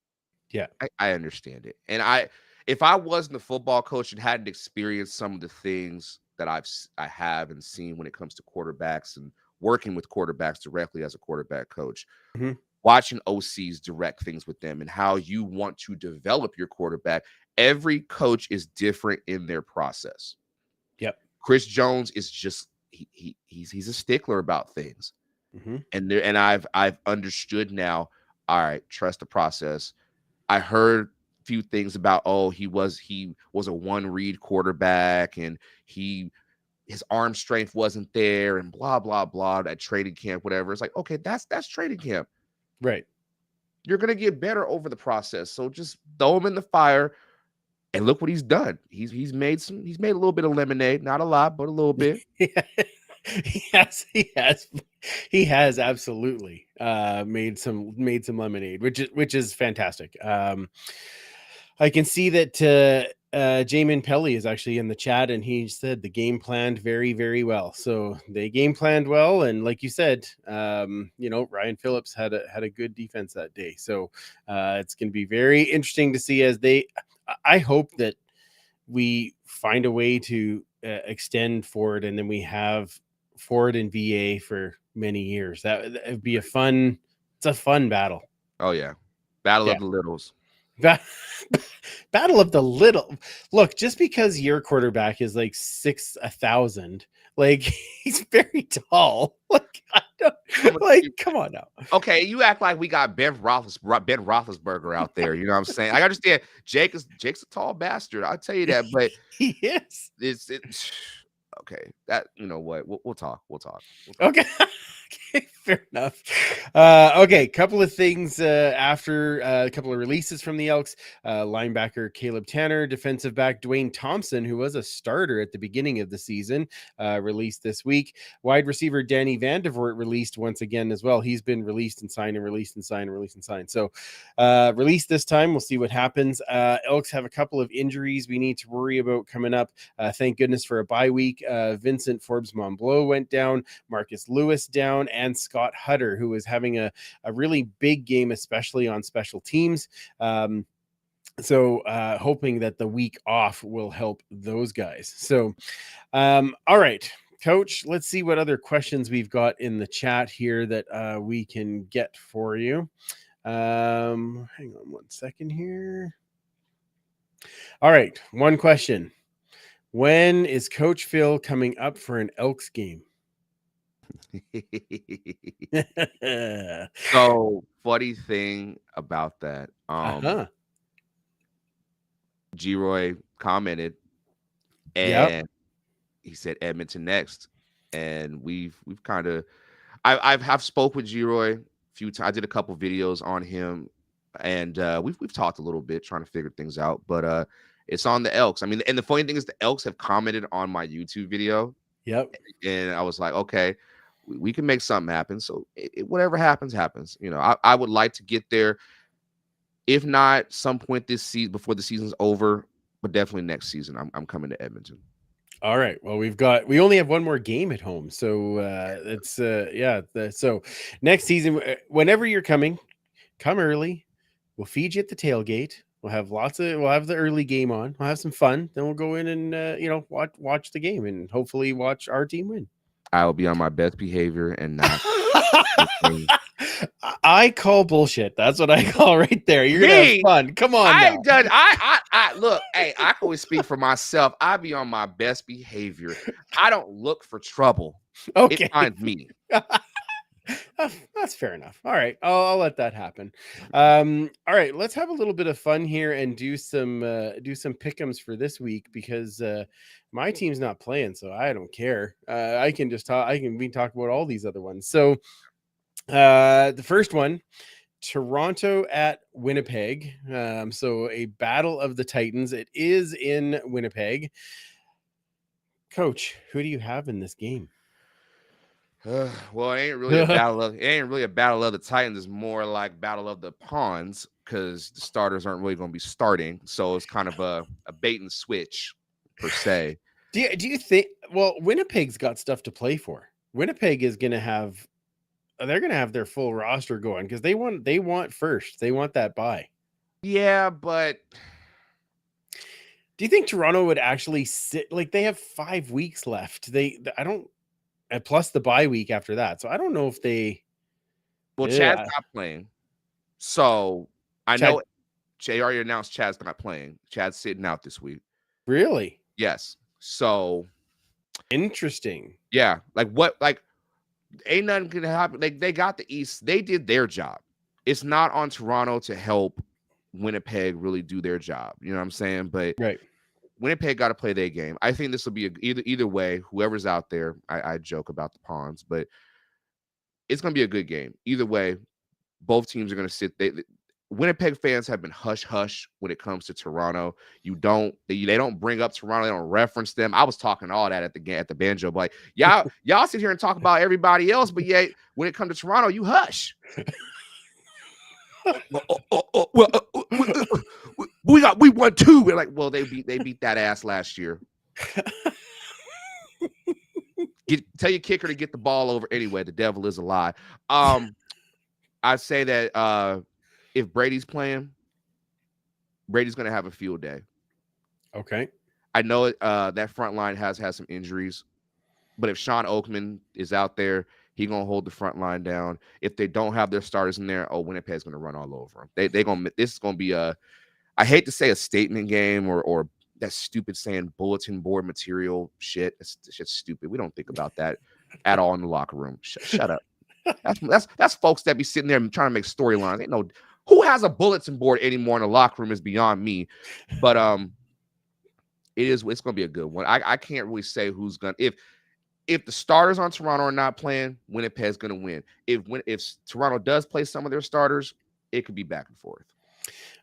Speaker 3: Yeah,
Speaker 2: I understand it. And if I wasn't a football coach and hadn't experienced some of the things that I have and seen when it comes to quarterbacks and working with quarterbacks directly as a quarterback coach, watching OCs direct things with them and how you want to develop your quarterback, every coach is different in their process.
Speaker 3: Yep.
Speaker 2: Chris Jones is just he's a stickler about things. And I've understood now. All right, trust the process. I heard a few things about he was a one read quarterback and his arm strength wasn't there and blah blah blah at training camp, whatever. It's like, okay, that's training camp.
Speaker 3: Right.
Speaker 2: You're gonna get better over the process. So just throw him in the fire and look what he's done. He's made a little bit of lemonade, not a lot, but a little bit.
Speaker 3: He has absolutely made some lemonade, which is fantastic. I can see that Jamin Pelly is actually in the chat, and he said the game planned very, very well. So they game planned well, and like you said, Ryan Phillips had a good defense that day. So it's going to be very interesting to see as I hope that we find a way to extend Ford, and then we have Ford and VA for many years. That would be it's a fun battle.
Speaker 2: Oh yeah. Battle of the littles.
Speaker 3: Battle of the little. Look, just because your quarterback is like 6'1,000, like he's very tall. Come on now.
Speaker 2: Okay, you act like we got Ben Roethlisberger out there. You know what I'm saying? I understand Jake's a tall bastard. I'll tell you that, but
Speaker 3: he is.
Speaker 2: It's okay. That you know what? We'll talk.
Speaker 3: Okay. Okay, fair enough. Okay, couple of things after a couple of releases from the Elks. Linebacker Caleb Tanner, defensive back Dwayne Thompson, who was a starter at the beginning of the season, released this week. Wide receiver Danny Vandevort released once again as well. He's been released and signed and released and signed and released and signed. So released this time. We'll see what happens. Elks have a couple of injuries we need to worry about coming up. Thank goodness for a bye week. Vincent Forbes Monbleau went down, Marcus Lewis down, and Scott Hutter, who was having a really big game, especially on special teams. So hoping that the week off will help those guys. So, all right, Coach, let's see what other questions we've got in the chat here that we can get for you. Hang on one second here. All right, one question. When is Coach Phil coming up for an Elks game?
Speaker 2: So funny thing about that. G-Roy commented, and he said Edmonton next, and we've kind of I've spoke with Giroy a few times. I did a couple videos on him, and we've talked a little bit trying to figure things out. But it's on the Elks. I mean, and the funny thing is, the Elks have commented on my YouTube video.
Speaker 3: Yep.
Speaker 2: And I was like, okay, we can make something happen. So whatever happens, happens. You know, I would like to get there. If not, some point this season before the season's over, but definitely next season, I'm coming to Edmonton.
Speaker 3: All right. Well, we only have one more game at home, so it's so next season, whenever you're coming, come early. We'll feed you at the tailgate. We'll have the early game on. We'll have some fun. Then we'll go in and watch the game and hopefully watch our team win.
Speaker 2: I will be on my best behavior and not.
Speaker 3: I call bullshit. That's what I call right there. You're gonna have fun. Come on.
Speaker 2: I ain't done. I look. Hey, I can always speak for myself. I be on my best behavior. I don't look for trouble.
Speaker 3: Okay.
Speaker 2: It finds me.
Speaker 3: That's fair enough. All right, I'll let that happen. All right, let's have a little bit of fun here and do some pick'ems for this week because my team's not playing, so I don't care. I can just talk. We can talk about all these other ones. So the first one, Toronto at Winnipeg. So a battle of the Titans. It is in Winnipeg. Coach, who do you have in this game?
Speaker 2: Well, it ain't really a battle of the Titans. It's more like battle of the pawns because the starters aren't really going to be starting. So it's kind of a bait and switch per se.
Speaker 3: Do you think? Well, Winnipeg's got stuff to play for. Winnipeg is going to have. They're going to have their full roster going because they want first. They want that bye.
Speaker 2: Yeah, but
Speaker 3: do you think Toronto would actually sit? Like they have 5 weeks left. I don't. And plus the bye week after that. So I don't know if they.
Speaker 2: Well, Chad's not playing. So I know Jay already announced Chad's not playing. Chad's sitting out this week.
Speaker 3: Really?
Speaker 2: Yes. So
Speaker 3: interesting.
Speaker 2: Yeah. Ain't nothing gonna happen. They got the East. They did their job. It's not on Toronto to help Winnipeg really do their job. You know what I'm saying? But
Speaker 3: right.
Speaker 2: Winnipeg got to play their game. I think this will be either way. Whoever's out there, I joke about the pawns, but it's going to be a good game. Either way, both teams are going to sit. Winnipeg fans have been hush when it comes to Toronto. They don't bring up Toronto. They don't reference them. I was talking all that at the banjo, but y'all sit here and talk about everybody else, but yet when it comes to Toronto, you hush. We won 2. We're like, well, they beat that ass last year. Tell your kicker to get the ball over anyway. The devil is a lie. I'd say that if Brady's playing, Brady's going to have a field day.
Speaker 3: Okay.
Speaker 2: I know that front line has some injuries, but if Sean Oakman is out there, he's going to hold the front line down. If they don't have their starters in there, Winnipeg's going to run all over them. This is going to be I hate to say a statement game or that stupid saying bulletin board material shit. It's just stupid. We don't think about that at all in the locker room. Shut up. That's folks that be sitting there and trying to make storylines. Ain't no who has a bulletin board anymore in the locker room is beyond me. But it's going to be a good one. I can't really say who's going to if the starters on Toronto are not playing, Winnipeg's going to win. If Toronto does play some of their starters, it could be back and forth.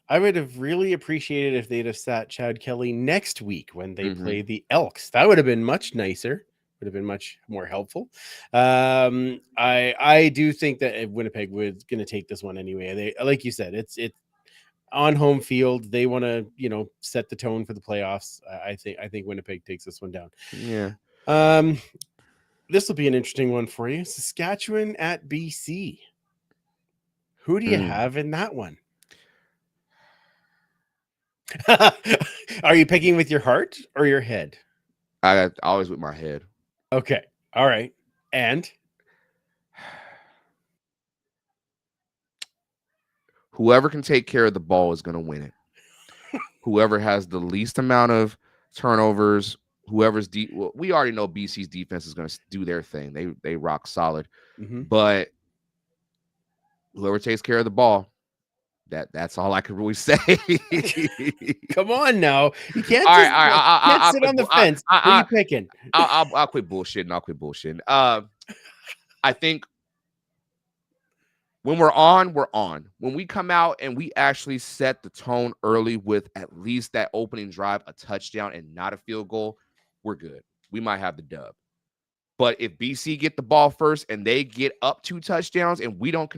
Speaker 3: I would have really appreciated if they'd have sat Chad Kelly next week when they play the Elks. That would have been much nicer. Would have been much more helpful. I do think that Winnipeg was going to take this one anyway. They, like you said, it's on home field. They want to, set the tone for the playoffs. I think Winnipeg takes this one down.
Speaker 2: Yeah.
Speaker 3: This will be an interesting one for you. Saskatchewan at BC. Who do you have in that one? Are you picking with your heart or your head?
Speaker 2: I always with my head.
Speaker 3: Okay. All right. And
Speaker 2: whoever can take care of the ball is going to win it. Whoever has the least amount of turnovers, whoever's deep. Well, we already know BC's defense is going to do their thing. They rock solid. But whoever takes care of the ball, That's all I can really say.
Speaker 3: Come on now. You can't
Speaker 2: All right,
Speaker 3: just
Speaker 2: all right.
Speaker 3: can't
Speaker 2: I'll
Speaker 3: sit
Speaker 2: quit.
Speaker 3: on the fence. Who are you picking?
Speaker 2: I'll quit bullshitting. I'll quit bullshitting. I think when we're on, we're on. When we come out and we actually set the tone early with at least that opening drive, a touchdown, and not a field goal, we're good. We might have the dub. But if BC get the ball first and they get up 2 touchdowns and we don't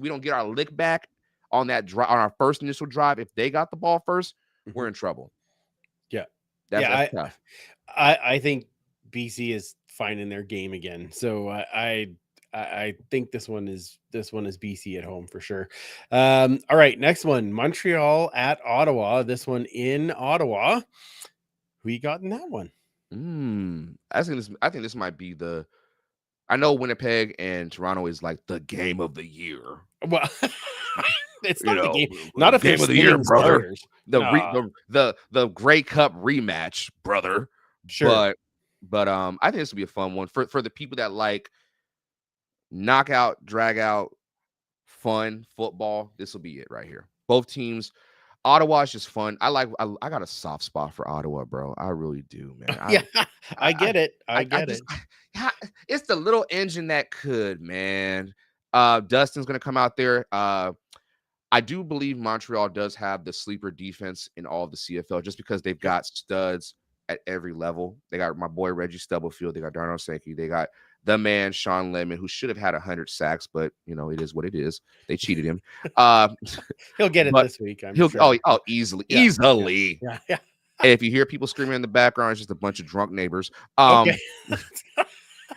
Speaker 2: we don't get our lick back on that drive, on our first initial drive, if they got the ball first, we're in trouble.
Speaker 3: Yeah.
Speaker 2: That's tough.
Speaker 3: I think BC is finding their game again. So I think this one is BC at home for sure. All right, next one, Montreal at Ottawa. This one in Ottawa. Who you got in that one?
Speaker 2: I think this might be the. I know Winnipeg and Toronto is like the game of the year.
Speaker 3: Well, it's not the game.
Speaker 2: The
Speaker 3: Not if
Speaker 2: game of the year, brother.
Speaker 3: Starters.
Speaker 2: The Grey Cup rematch, brother.
Speaker 3: Sure.
Speaker 2: But I think this will be a fun one for the people that like knockout, drag out, fun football. This will be it right here. Both teams. Ottawa is just fun. I got a soft spot for Ottawa, bro. I really do, man.
Speaker 3: I get it. I get it.
Speaker 2: It's the little engine that could, man. Dustin's gonna come out there. I do believe Montreal does have the sleeper defense in all of the CFL just because they've got studs at every level. They got my boy Reggie Stubblefield. They got Darnell Sankey. They got the man Sean Lemon, who should have had 100 sacks, but it is what it is. They cheated him.
Speaker 3: He'll get it this week. I'm sure.
Speaker 2: Easily.
Speaker 3: Yeah.
Speaker 2: And if you hear people screaming in the background, it's just a bunch of drunk neighbors.
Speaker 3: Okay.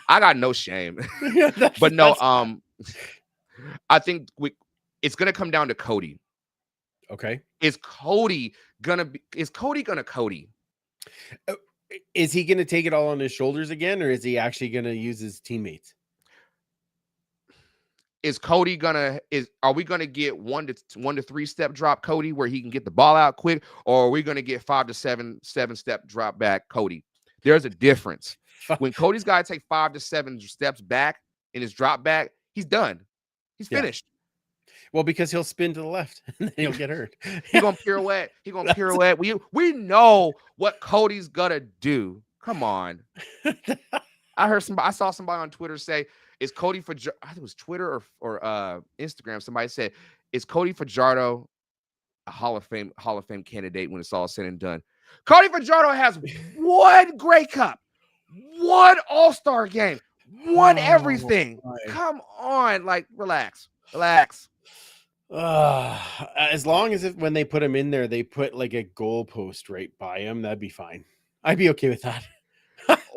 Speaker 2: I got no shame. But no, I think it's gonna come down to Cody.
Speaker 3: Okay.
Speaker 2: Is Cody gonna Cody?
Speaker 3: Is he gonna take it all on his shoulders again, or is he actually gonna use his teammates?
Speaker 2: Are we gonna get 1 to 3 step drop Cody where he can get the ball out quick, or are we gonna get 5 to 7 step drop back Cody? There's a difference. When Cody's got to take 5 to 7 steps back in his drop back, he's done. He's finished.
Speaker 3: Well, because he'll spin to the left and then he'll get hurt.
Speaker 2: He's gonna pirouette. We know what Cody's gonna do. Come on. I saw somebody on Twitter say, is Cody Fajardo, I think it was Twitter or Instagram, somebody said, is Cody Fajardo a Hall of Fame candidate when it's all said and done? Cody Fajardo has 1 Grey Cup, 1 All-Star game, 1 everything. Come on, like relax.
Speaker 3: As long as when they put him in there, they put like a goalpost right by him, that'd be fine. I'd be okay with that.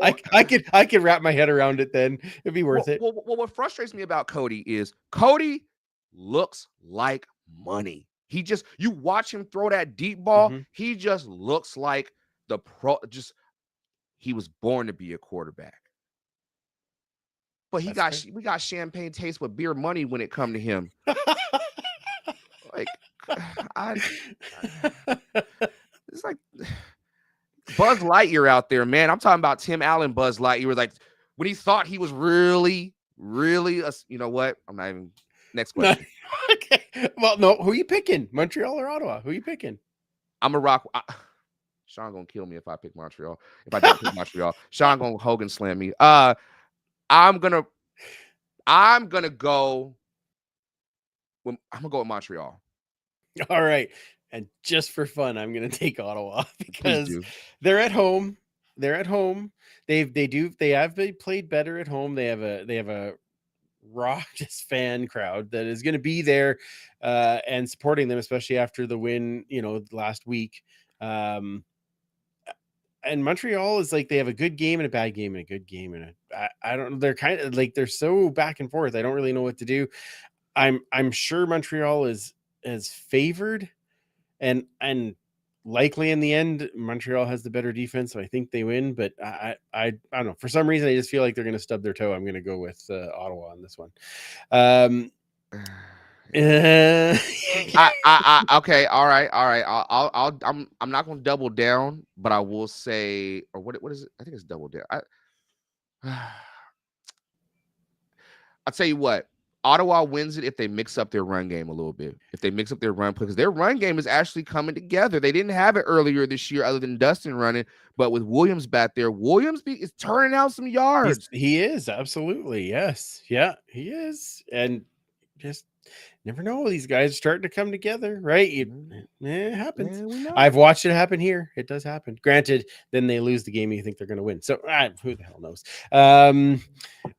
Speaker 3: I could wrap my head around it then. It'd be worth it.
Speaker 2: Well, what frustrates me about Cody is Cody looks like money. You watch him throw that deep ball, he just looks like the pro. He was born to be a quarterback. But we got champagne taste with beer money when it come to him. Like it's like Buzz Lightyear out there, man. I'm talking about Tim Allen Buzz Lightyear. Like when he thought he was really, you know what? I'm not even. Next question.
Speaker 3: Okay. Well, no. Who are you picking? Montreal or Ottawa? Who are you picking?
Speaker 2: I'm a rock. Sean gonna kill me if I pick Montreal. If I don't pick Montreal, Sean gonna Hogan slam me. I'm gonna go. I'm gonna go with Montreal.
Speaker 3: All right. And just for fun, I'm going to take Ottawa because they're at home. They have played better at home. They have a raucous fan crowd that is going to be there and supporting them, especially after the win, last week. And Montreal is like, they have a good game and a bad game and a good game. And I don't know. They're kind of like, they're so back and forth. I don't really know what to do. I'm sure Montreal is favored. And likely in the end, Montreal has the better defense, so I think they win. But I don't know. For some reason, I just feel like they're going to stub their toe. I'm going to go with Ottawa on this one.
Speaker 2: Okay, all right. I'm not going to double down, but I will say, or what is it? I think it's double down. I'll tell you what. Ottawa wins it if they mix up their run game a little bit. If they mix up their run play, because their run game is actually coming together. They didn't have it earlier this year other than Dustin running, but with Williams back there, Williams is turning out some yards.
Speaker 3: He is, absolutely. Yes. Yeah, he is. And just never know. These guys are starting to come together, right? It happens.
Speaker 2: Yeah, we know.
Speaker 3: I've watched it happen here. It does happen. Granted, then they lose the game you think they're going to win. So who the hell knows?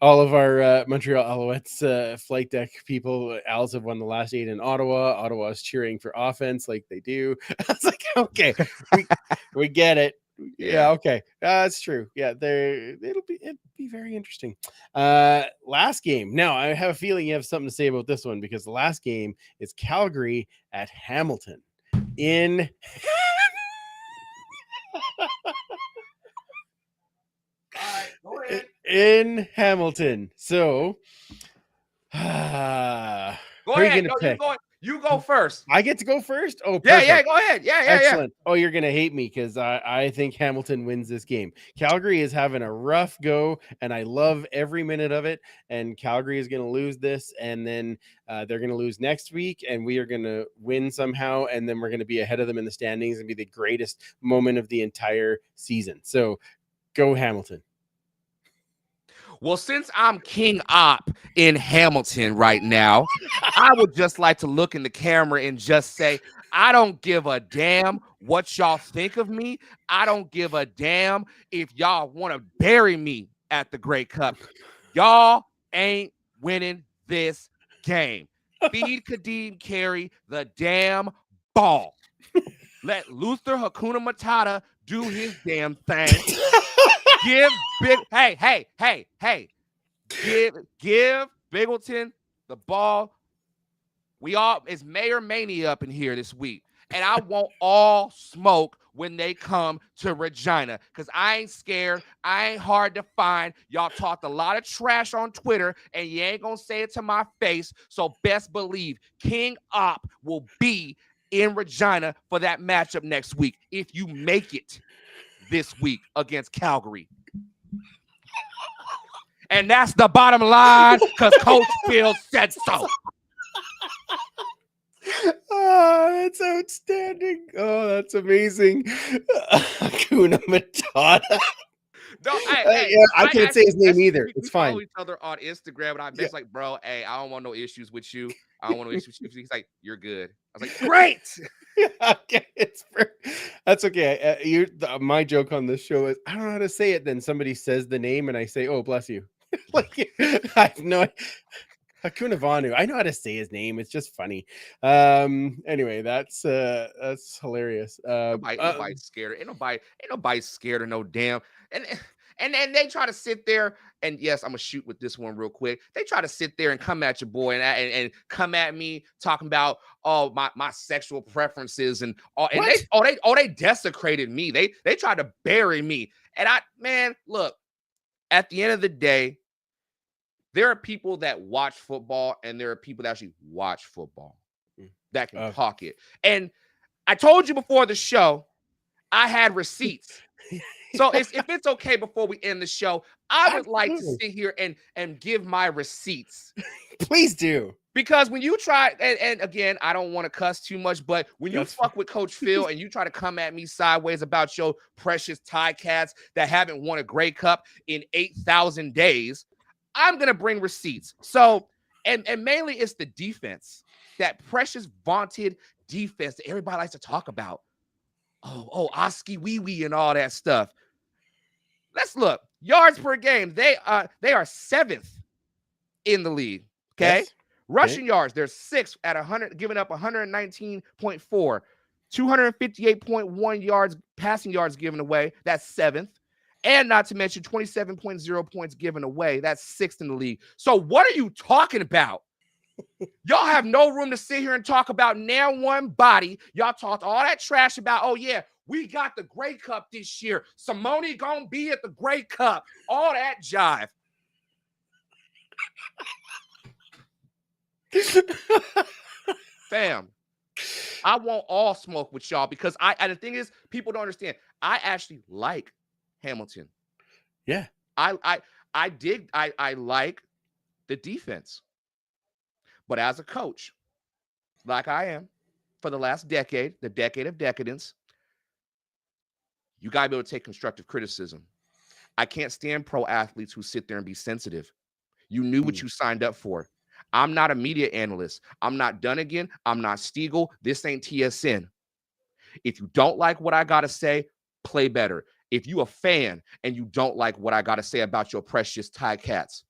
Speaker 3: All of our Montreal Alouettes flight deck people, Als have won the last 8 in Ottawa. Ottawa is cheering for offense like they do. I was like, okay, we get it. Yeah, okay. That's true. Yeah, it'd be very interesting. Last game. Now, I have a feeling you have something to say about this one because the last game is Calgary at Hamilton in
Speaker 2: Go ahead.
Speaker 3: in Hamilton. So
Speaker 2: Go
Speaker 3: who are
Speaker 2: ahead.
Speaker 3: you
Speaker 2: No,
Speaker 3: gonna pick?
Speaker 2: you go first.
Speaker 3: I get to go first? Oh,
Speaker 2: Yeah,
Speaker 3: perfect.
Speaker 2: yeah, go ahead. Yeah.
Speaker 3: Excellent. Oh, you're going to hate me because I think Hamilton wins this game. Calgary is having a rough go, and I love every minute of it. And Calgary is going to lose this, and then they're going to lose next week, and we are going to win somehow, and then we're going to be ahead of them in the standings and be the greatest moment of the entire season. So go Hamilton.
Speaker 2: Well, since I'm King Op in Hamilton right now, I would just like to look in the camera and just say, I don't give a damn what y'all think of me. I don't give a damn if y'all want to bury me at the Grey Cup. Y'all ain't winning this game. Feed Kadeem Carey the damn ball. Let Luther Hakuna Matata do his damn thing. Give Bigleton the ball. It's Mayor Mania up in here this week. And I want all smoke when they come to Regina. Because I ain't scared. I ain't hard to find. Y'all talked a lot of trash on Twitter, and you ain't gonna say it to my face. So best believe King Op will be in Regina for that matchup next week if you make it this week against Calgary. And that's the bottom line because Coach Phil said so.
Speaker 3: Oh, that's outstanding. Oh, that's amazing. Hakuna Matata.
Speaker 2: No,
Speaker 3: I can't say his name either. It's fine.
Speaker 2: We follow each other on Instagram, and I was like, bro, hey, I don't want no issues with you. I don't want no issues with you. He's like, you're good. I was like, great.
Speaker 3: Okay, that's okay. My joke on this show is I don't know how to say it. Then somebody says the name, and I say, "Oh, bless you." Like I have no Hakuna Vanu. I know how to say his name. It's just funny. Anyway, that's hilarious.
Speaker 2: Nobody's scared. Ain't nobody scared of no damn. And they try to sit there. And yes, I'm gonna shoot with this one real quick. They try to sit there and come at your boy and come at me talking about my sexual preferences and all. And they desecrated me. They tried to bury me. And look, at the end of the day, there are people that watch football and there are people that actually watch football that can talk it. And I told you before the show, I had receipts. So if it's okay before we end the show, I would like to sit here and give my receipts.
Speaker 3: Please do.
Speaker 2: Because when you try, and again, I don't want to cuss too much, but when you fuck with Coach Phil and you try to come at me sideways about your precious Ticats that haven't won a Grey Cup in 8,000 days, I'm going to bring receipts. So, and mainly it's the defense, that precious vaunted defense that everybody likes to talk about. Oh, Oski Wee Wee and all that stuff. Let's look. Yards per game. They are 7th in the league. Okay. Yes. Rushing yards, they're 6th at 100, giving up 119.4, 258.1 yards, passing yards given away. That's 7th. And not to mention 27.0 points given away. That's 6th in the league. So what are you talking about? Y'all have no room to sit here and talk about now one body. Y'all talked all that trash about, oh, yeah, we got the Grey Cup this year. Simone gonna be at the Grey Cup. All that jive. Fam, I want all smoke with y'all because and the thing is, people don't understand. I actually like Hamilton.
Speaker 3: Yeah.
Speaker 2: I like the defense. But as a coach, like I am for the last decade, the decade of decadence, you got to be able to take constructive criticism. I can't stand pro athletes who sit there and be sensitive. You knew what you signed up for. I'm not a media analyst. I'm not Dunnigan. I'm not Stiegel. This ain't TSN. If you don't like what I got to say, play better. If you a fan and you don't like what I got to say about your precious Ticats,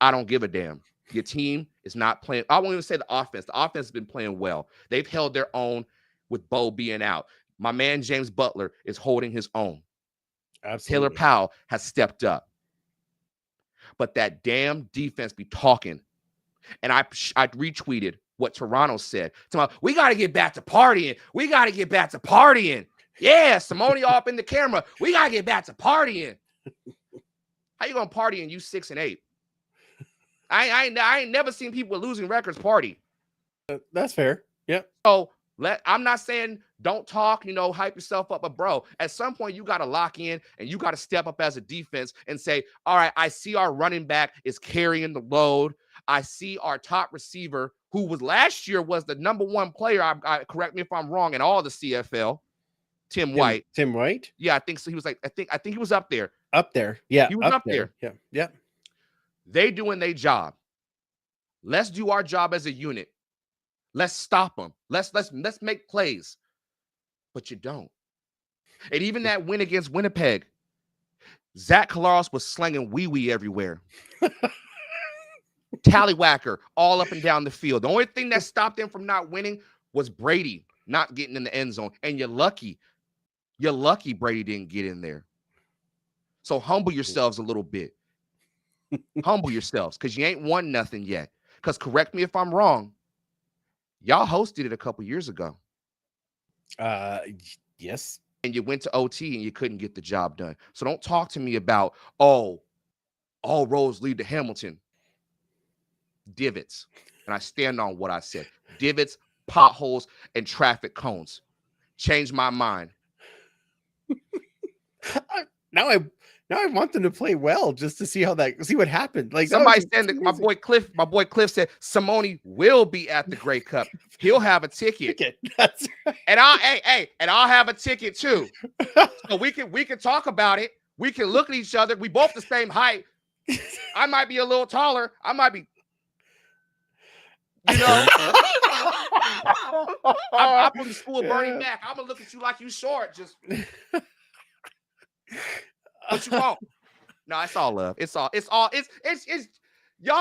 Speaker 2: I don't give a damn. Your team is not playing. I won't even say the offense. The offense has been playing well. They've held their own with Bo being out. My man James Butler is holding his own.
Speaker 3: Absolutely.
Speaker 2: Taylor Powell has stepped up. But that damn defense be talking. And I retweeted what Toronto said. We got to get back to partying. We got to get back to partying. Yeah, Simone up in the camera. We got to get back to partying. How you going to party and you 6-8? I ain't never seen people with losing records party.
Speaker 3: That's fair. Yeah.
Speaker 2: So I'm not saying don't talk, hype yourself up, but bro, at some point you got to lock in and you got to step up as a defense and say, all right, I see our running back is carrying the load. I see our top receiver, who was last year was the number one player. Correct me if I'm wrong, in all the CFL. Tim White.
Speaker 3: Tim White.
Speaker 2: Yeah, I think so. He was like, I think he was up there.
Speaker 3: Up there. Yeah.
Speaker 2: He was up there.
Speaker 3: Yeah. Yeah.
Speaker 2: They doing their job. Let's do our job as a unit. Let's stop them. Let's make plays. But you don't. And even that win against Winnipeg, Zach Collaros was slinging wee-wee everywhere. Tallywhacker all up and down the field. The only thing that stopped them from not winning was Brady not getting in the end zone. And you're lucky Brady didn't get in there. So humble yourselves a little bit. Humble yourselves, because you ain't won nothing yet. Because correct me if I'm wrong, y'all hosted it a couple years ago.
Speaker 3: Yes.
Speaker 2: And you went to OT and you couldn't get the job done. So don't talk to me about, all roads lead to Hamilton. Divots. And I stand on what I said. Divots, potholes, and traffic cones. Change my mind.
Speaker 3: Now I want them to play well just to see what happened. Like
Speaker 2: somebody said that my boy Cliff said Simone will be at the Grey Cup. He'll have a ticket.
Speaker 3: That's right.
Speaker 2: And I'll have a ticket too. So we can talk about it. We can look at each other. We both the same height. I might be a little taller. I might be, I'm from the school of Bernie Mac. I'm gonna look at you like you short. Just what you want? No, it's all love. It's y'all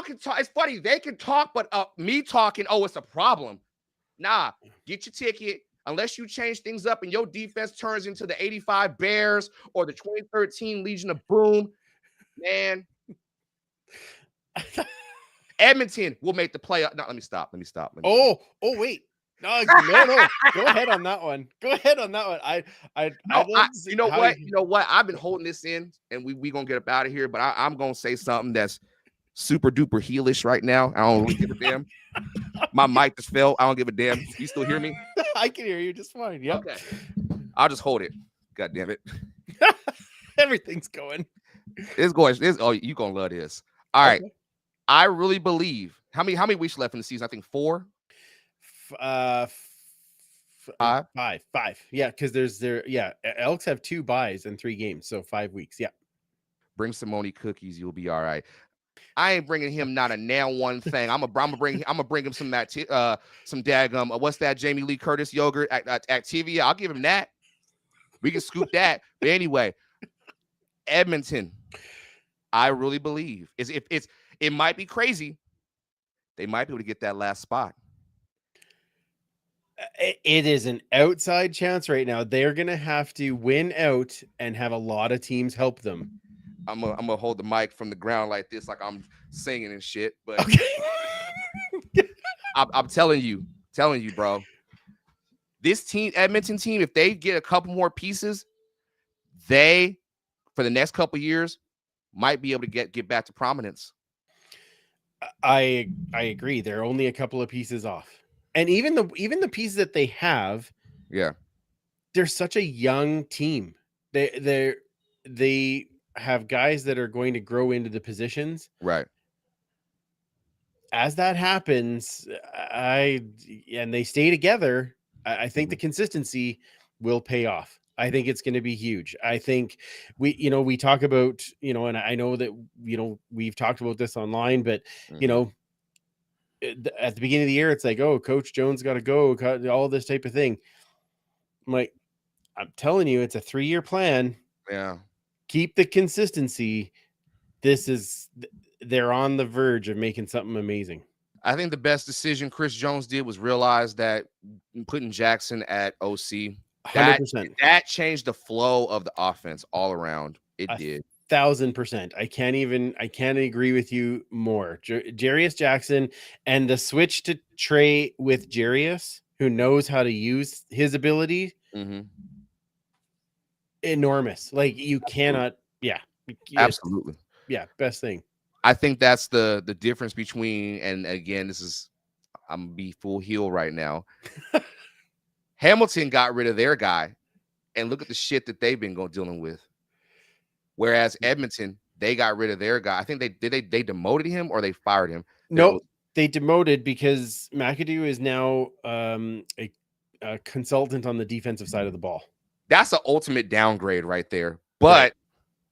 Speaker 2: can talk. It's funny. They can talk, but me talking, it's a problem. Nah, get your ticket. Unless you change things up and your defense turns into the 85 Bears or the 2013 Legion of Boom, man. Edmonton will make the playoff. No, let me stop.
Speaker 3: Oh, wait. No. Go ahead on that one.
Speaker 2: You know what? I've been holding this in, and we gonna get up out of here. But I'm gonna say something that's super duper heelish right now. I don't really give a damn. My mic just fell. I don't give a damn. You still hear me?
Speaker 3: I can hear you just fine. Yeah.
Speaker 2: Okay. I'll just hold it. God damn it.
Speaker 3: Everything's going.
Speaker 2: You gonna love this. All right. I really believe. How many weeks left in the season? I think 4.
Speaker 3: 5. Yeah, because Elks have 2 buys and 3 games, so 5 weeks. Yeah.
Speaker 2: Bring Simone cookies, you'll be all right. I ain't bringing him not a now one thing. I'm gonna bring him some daggum. What's that? Jamie Lee Curtis yogurt Activia. I'll give him that. We can scoop that. But anyway, Edmonton, I really believe it might be crazy. They might be able to get that last spot.
Speaker 3: It is an outside chance right now. They're gonna have to win out and have a lot of teams help them.
Speaker 2: I'm gonna hold the mic from the ground like this, like I'm singing and shit. But
Speaker 3: okay.
Speaker 2: I'm telling you, bro. This team, Edmonton team, if they get a couple more pieces, they, for the next couple years, might be able to get back to prominence.
Speaker 3: I agree. They're only a couple of pieces off. And even the pieces that they have, they're such a young team. They have guys that are going to grow into the positions.
Speaker 2: Right.
Speaker 3: as that happens, and they stay together, I think the consistency will pay off. I think it's going to be huge. I think we talk about, and I know that, we've talked about this online, but, at the beginning of the year, it's like, oh, Coach Jones got to go, all this type of thing. I'm like, I'm telling you, it's a 3-year plan.
Speaker 2: Yeah.
Speaker 3: Keep the consistency. They're on the verge of making something amazing.
Speaker 2: I think the best decision Chris Jones did was realize that putting Jackson at OC,
Speaker 3: 100%.
Speaker 2: that changed the flow of the offense all around. It did.
Speaker 3: 1,000%. I can't agree with you more. Jarius Jackson, and the switch to Trey with Jarius, who knows how to use his ability, enormous. Like, you cannot. Yeah,
Speaker 2: absolutely.
Speaker 3: Yeah, best thing.
Speaker 2: I think that's the difference between, and again, I'm gonna be full heel right now. Hamilton got rid of their guy, and look at the shit that they've been dealing with. Whereas Edmonton, they got rid of their guy. I think they demoted him or they fired him.
Speaker 3: No, they demoted because McAdoo is now a consultant on the defensive side of the ball.
Speaker 2: That's an ultimate downgrade right there. But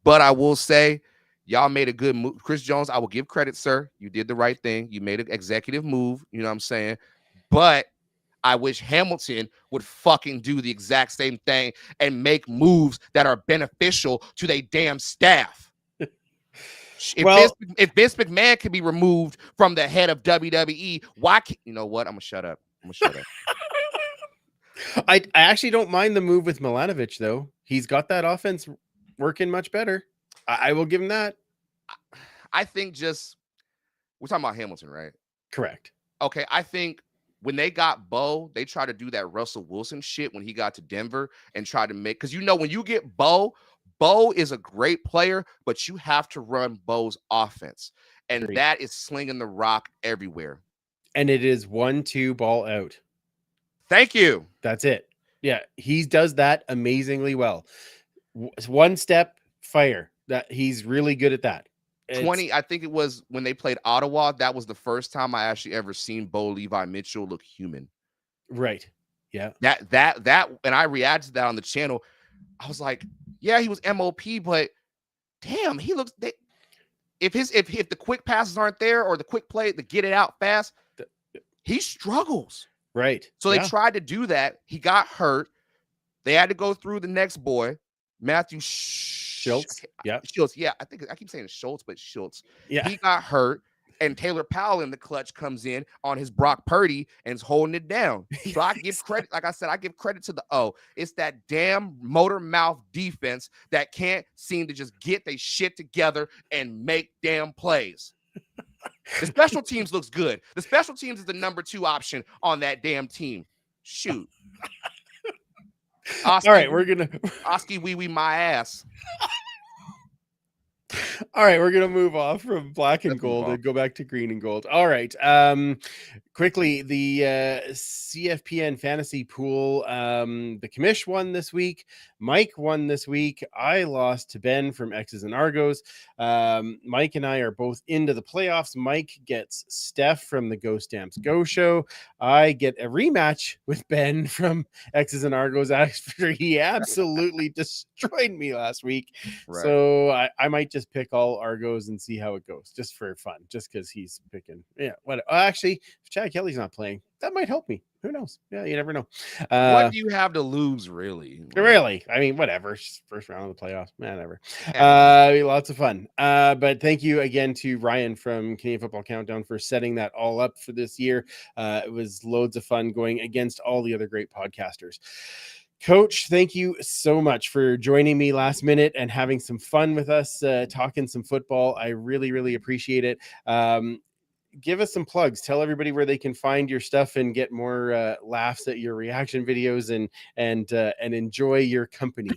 Speaker 2: I will say, y'all made a good move. Chris Jones, I will give credit, sir. You did the right thing. You made an executive move. You know what I'm saying? But I wish Hamilton would fucking do the exact same thing and make moves that are beneficial to their damn staff. If Vince McMahon can be removed from the head of WWE, why can't, you know what? I'm gonna shut up.
Speaker 3: I actually don't mind the move with Milanovic, though. He's got that offense working much better. I will give him that.
Speaker 2: I think we're talking about Hamilton, right?
Speaker 3: Correct.
Speaker 2: Okay, I think when they got Bo, they tried to do that Russell Wilson shit when he got to Denver and tried to make, because when you get Bo is a great player, but you have to run Bo's offense. And that is slinging the rock everywhere.
Speaker 3: And it is 1-2 ball out.
Speaker 2: Thank you.
Speaker 3: That's it. Yeah, he does that amazingly well. One step fire. That he's really good at that.
Speaker 2: I think it was when they played Ottawa. That was the first time I actually ever seen Bo Levi Mitchell look human.
Speaker 3: Right. Yeah.
Speaker 2: That, and I reacted to that on the channel. I was like, yeah, he was MOP, but damn, he looks. If the quick passes aren't there or the quick play to get it out fast, he struggles.
Speaker 3: Right.
Speaker 2: So they tried to do that. He got hurt. They had to go through the next boy, Matthew
Speaker 3: Schultz. Yeah.
Speaker 2: Schultz. Yeah. I think I keep saying Schultz, but Schultz.
Speaker 3: Yeah.
Speaker 2: He got hurt. And Taylor Powell in the clutch comes in on his Brock Purdy and is holding it down. So I give credit, like I said, I give credit to it's that damn motor mouth defense that can't seem to just get their shit together and make damn plays. The special teams looks good. The special teams is the number 2 option on that damn team. Shoot.
Speaker 3: All right, we're gonna
Speaker 2: Oski wee my ass.
Speaker 3: All right, we're gonna move off from black and gold and go back to green and gold. All right. Quickly, the CFPN fantasy pool. The commish won this week. Mike won this week. I lost to Ben from X's and Argos. Mike and I are both into the playoffs. Mike gets Steph from the Go Stamps Go Show. I get a rematch with Ben from X's and Argos after he absolutely destroyed me last week. Right. So I might just pick all Argos and see how it goes, just for fun, just because he's picking. Yeah. What? Actually, if Chad Kelly's not playing, that might help me. Who knows? Yeah, you never know.
Speaker 2: What do you have to lose, really?
Speaker 3: Really? I mean, whatever. First round of the playoffs. Whatever. Lots of fun. But thank you again to Ryan from Canadian Football Countdown for setting that all up for this year. It was loads of fun going against all the other great podcasters. Coach, thank you so much for joining me last minute and having some fun with us, talking some football. I really, really appreciate it. Give us some plugs. Tell everybody where they can find your stuff and get more laughs at your reaction videos and enjoy your company.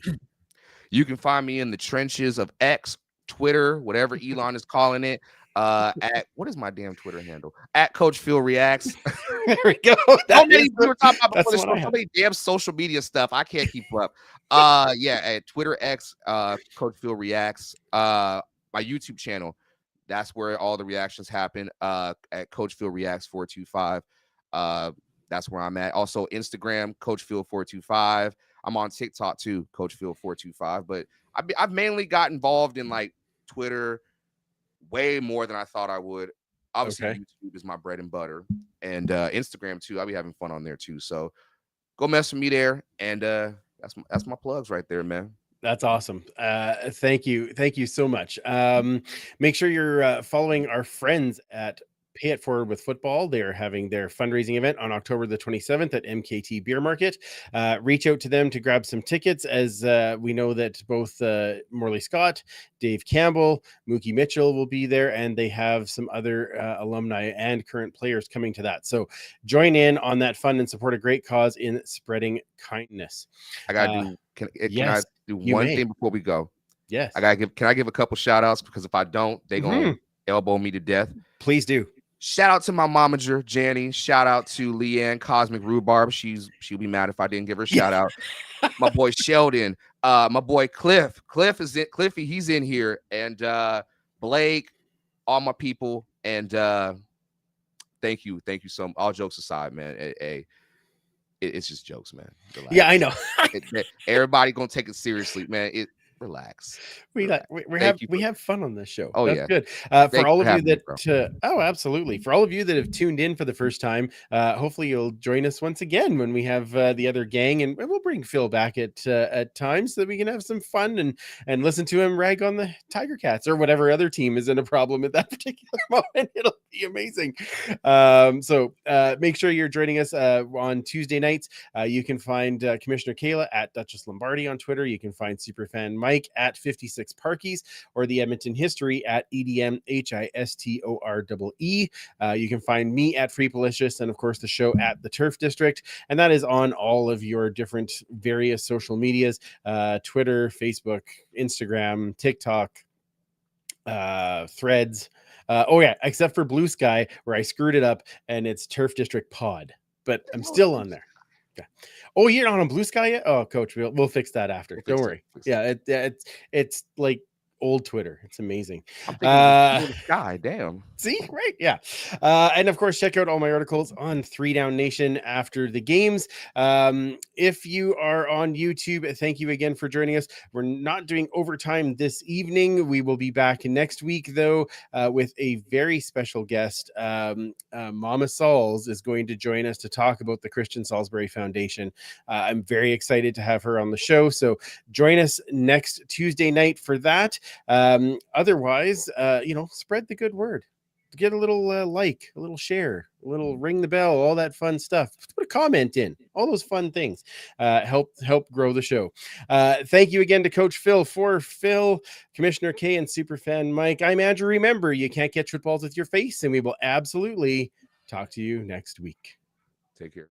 Speaker 2: You can find me in the trenches of X, Twitter, whatever Elon is calling it. At what is my damn Twitter handle? At Coach Phil Reacts.
Speaker 3: There we go.
Speaker 2: We were talking about before the show, so many damn social media stuff. I can't keep up. Yeah, at Twitter X, Coach Phil Reacts. My YouTube channel, That's where all the reactions happen. At Coach Phil Reacts 425. That's where I'm at. Also, Instagram, Coach Phil 425. I'm on TikTok too, Coach Phil 425. But I've mainly got involved in like Twitter way more than I thought I would. Obviously,
Speaker 3: Okay.
Speaker 2: YouTube is my bread and butter, and Instagram too. I'll be having fun on there too. So go mess with me there, and that's my plugs right there, man.
Speaker 3: That's awesome. Thank you. Thank you so much. Make sure you're following our friends at Pay It Forward with Football. They're having their fundraising event on October the 27th at MKT Beer Market. Reach out to them to grab some tickets, as we know that both Morley Scott, Dave Campbell, Mookie Mitchell will be there, and they have some other alumni and current players coming to that. So join in on that fun and support a great cause in spreading kindness.
Speaker 2: I gotta do. Can I
Speaker 3: Yes,
Speaker 2: do
Speaker 3: you
Speaker 2: one
Speaker 3: may.
Speaker 2: thing before we go?
Speaker 3: Yes.
Speaker 2: Can I give a couple shout outs? Because if I don't, they gonna elbow me to death.
Speaker 3: Please do.
Speaker 2: Shout out to my momager, Janny. Shout out to Leanne Cosmic Rhubarb. She'll be mad if I didn't give her a shout out. My boy Sheldon. My boy Cliff. Cliffy, he's in here. And Blake, all my people. And thank you so much. All jokes aside, man. It's just jokes, man. Relax.
Speaker 3: Yeah, I know.
Speaker 2: Everybody gonna take it seriously, man. Relax.
Speaker 3: We have fun on this show.
Speaker 2: Oh,
Speaker 3: That's
Speaker 2: yeah.
Speaker 3: good.
Speaker 2: Thank
Speaker 3: For
Speaker 2: you
Speaker 3: all
Speaker 2: for
Speaker 3: of you
Speaker 2: having me,
Speaker 3: that absolutely. For all of you that have tuned in for the first time, hopefully you'll join us once again when we have the other gang, and we'll bring Phil back at times so that we can have some fun and listen to him rag on the Tiger Cats or whatever other team is in a problem at that particular moment. It'll be amazing. So make sure you're joining us on Tuesday nights. You can find Commissioner Kayla at Duchess Lombardi on Twitter. You can find Superfan Mike at 56 Parkies, or the Edmonton History at EDMHISTOREE. You can find me at Freepalicious, and of course the show at the Turf District, and that is on all of your different various social medias, Twitter, Facebook, Instagram, TikTok, Threads. Except for Blue Sky, where I screwed it up and it's Turf District Pod, but I'm still on there. Okay. Oh, you're not on Blue Sky yet? Oh, Coach, we'll fix that after. Don't worry. Yeah, it's like old Twitter. It's amazing.
Speaker 2: I'm thinking Blue Sky. Damn.
Speaker 3: See, right? Yeah. And of course, check out all my articles on 3 Down Nation after the games. If you are on YouTube, thank you again for joining us. We're not doing overtime this evening. We will be back next week, though, with a very special guest. Mama Sauls is going to join us to talk about the Christian Salisbury Foundation. I'm very excited to have her on the show. So join us next Tuesday night for that. Otherwise, spread the good word. Get a little like, a little share, a little ring the bell, all that fun stuff. Put a comment in, all those fun things. Help grow the show. Thank you again to Coach Phil. For Phil, Commissioner K, and Superfan Mike, I'm Andrew. Remember, you can't catch footballs with your face, and we will absolutely talk to you next week.
Speaker 2: Take care.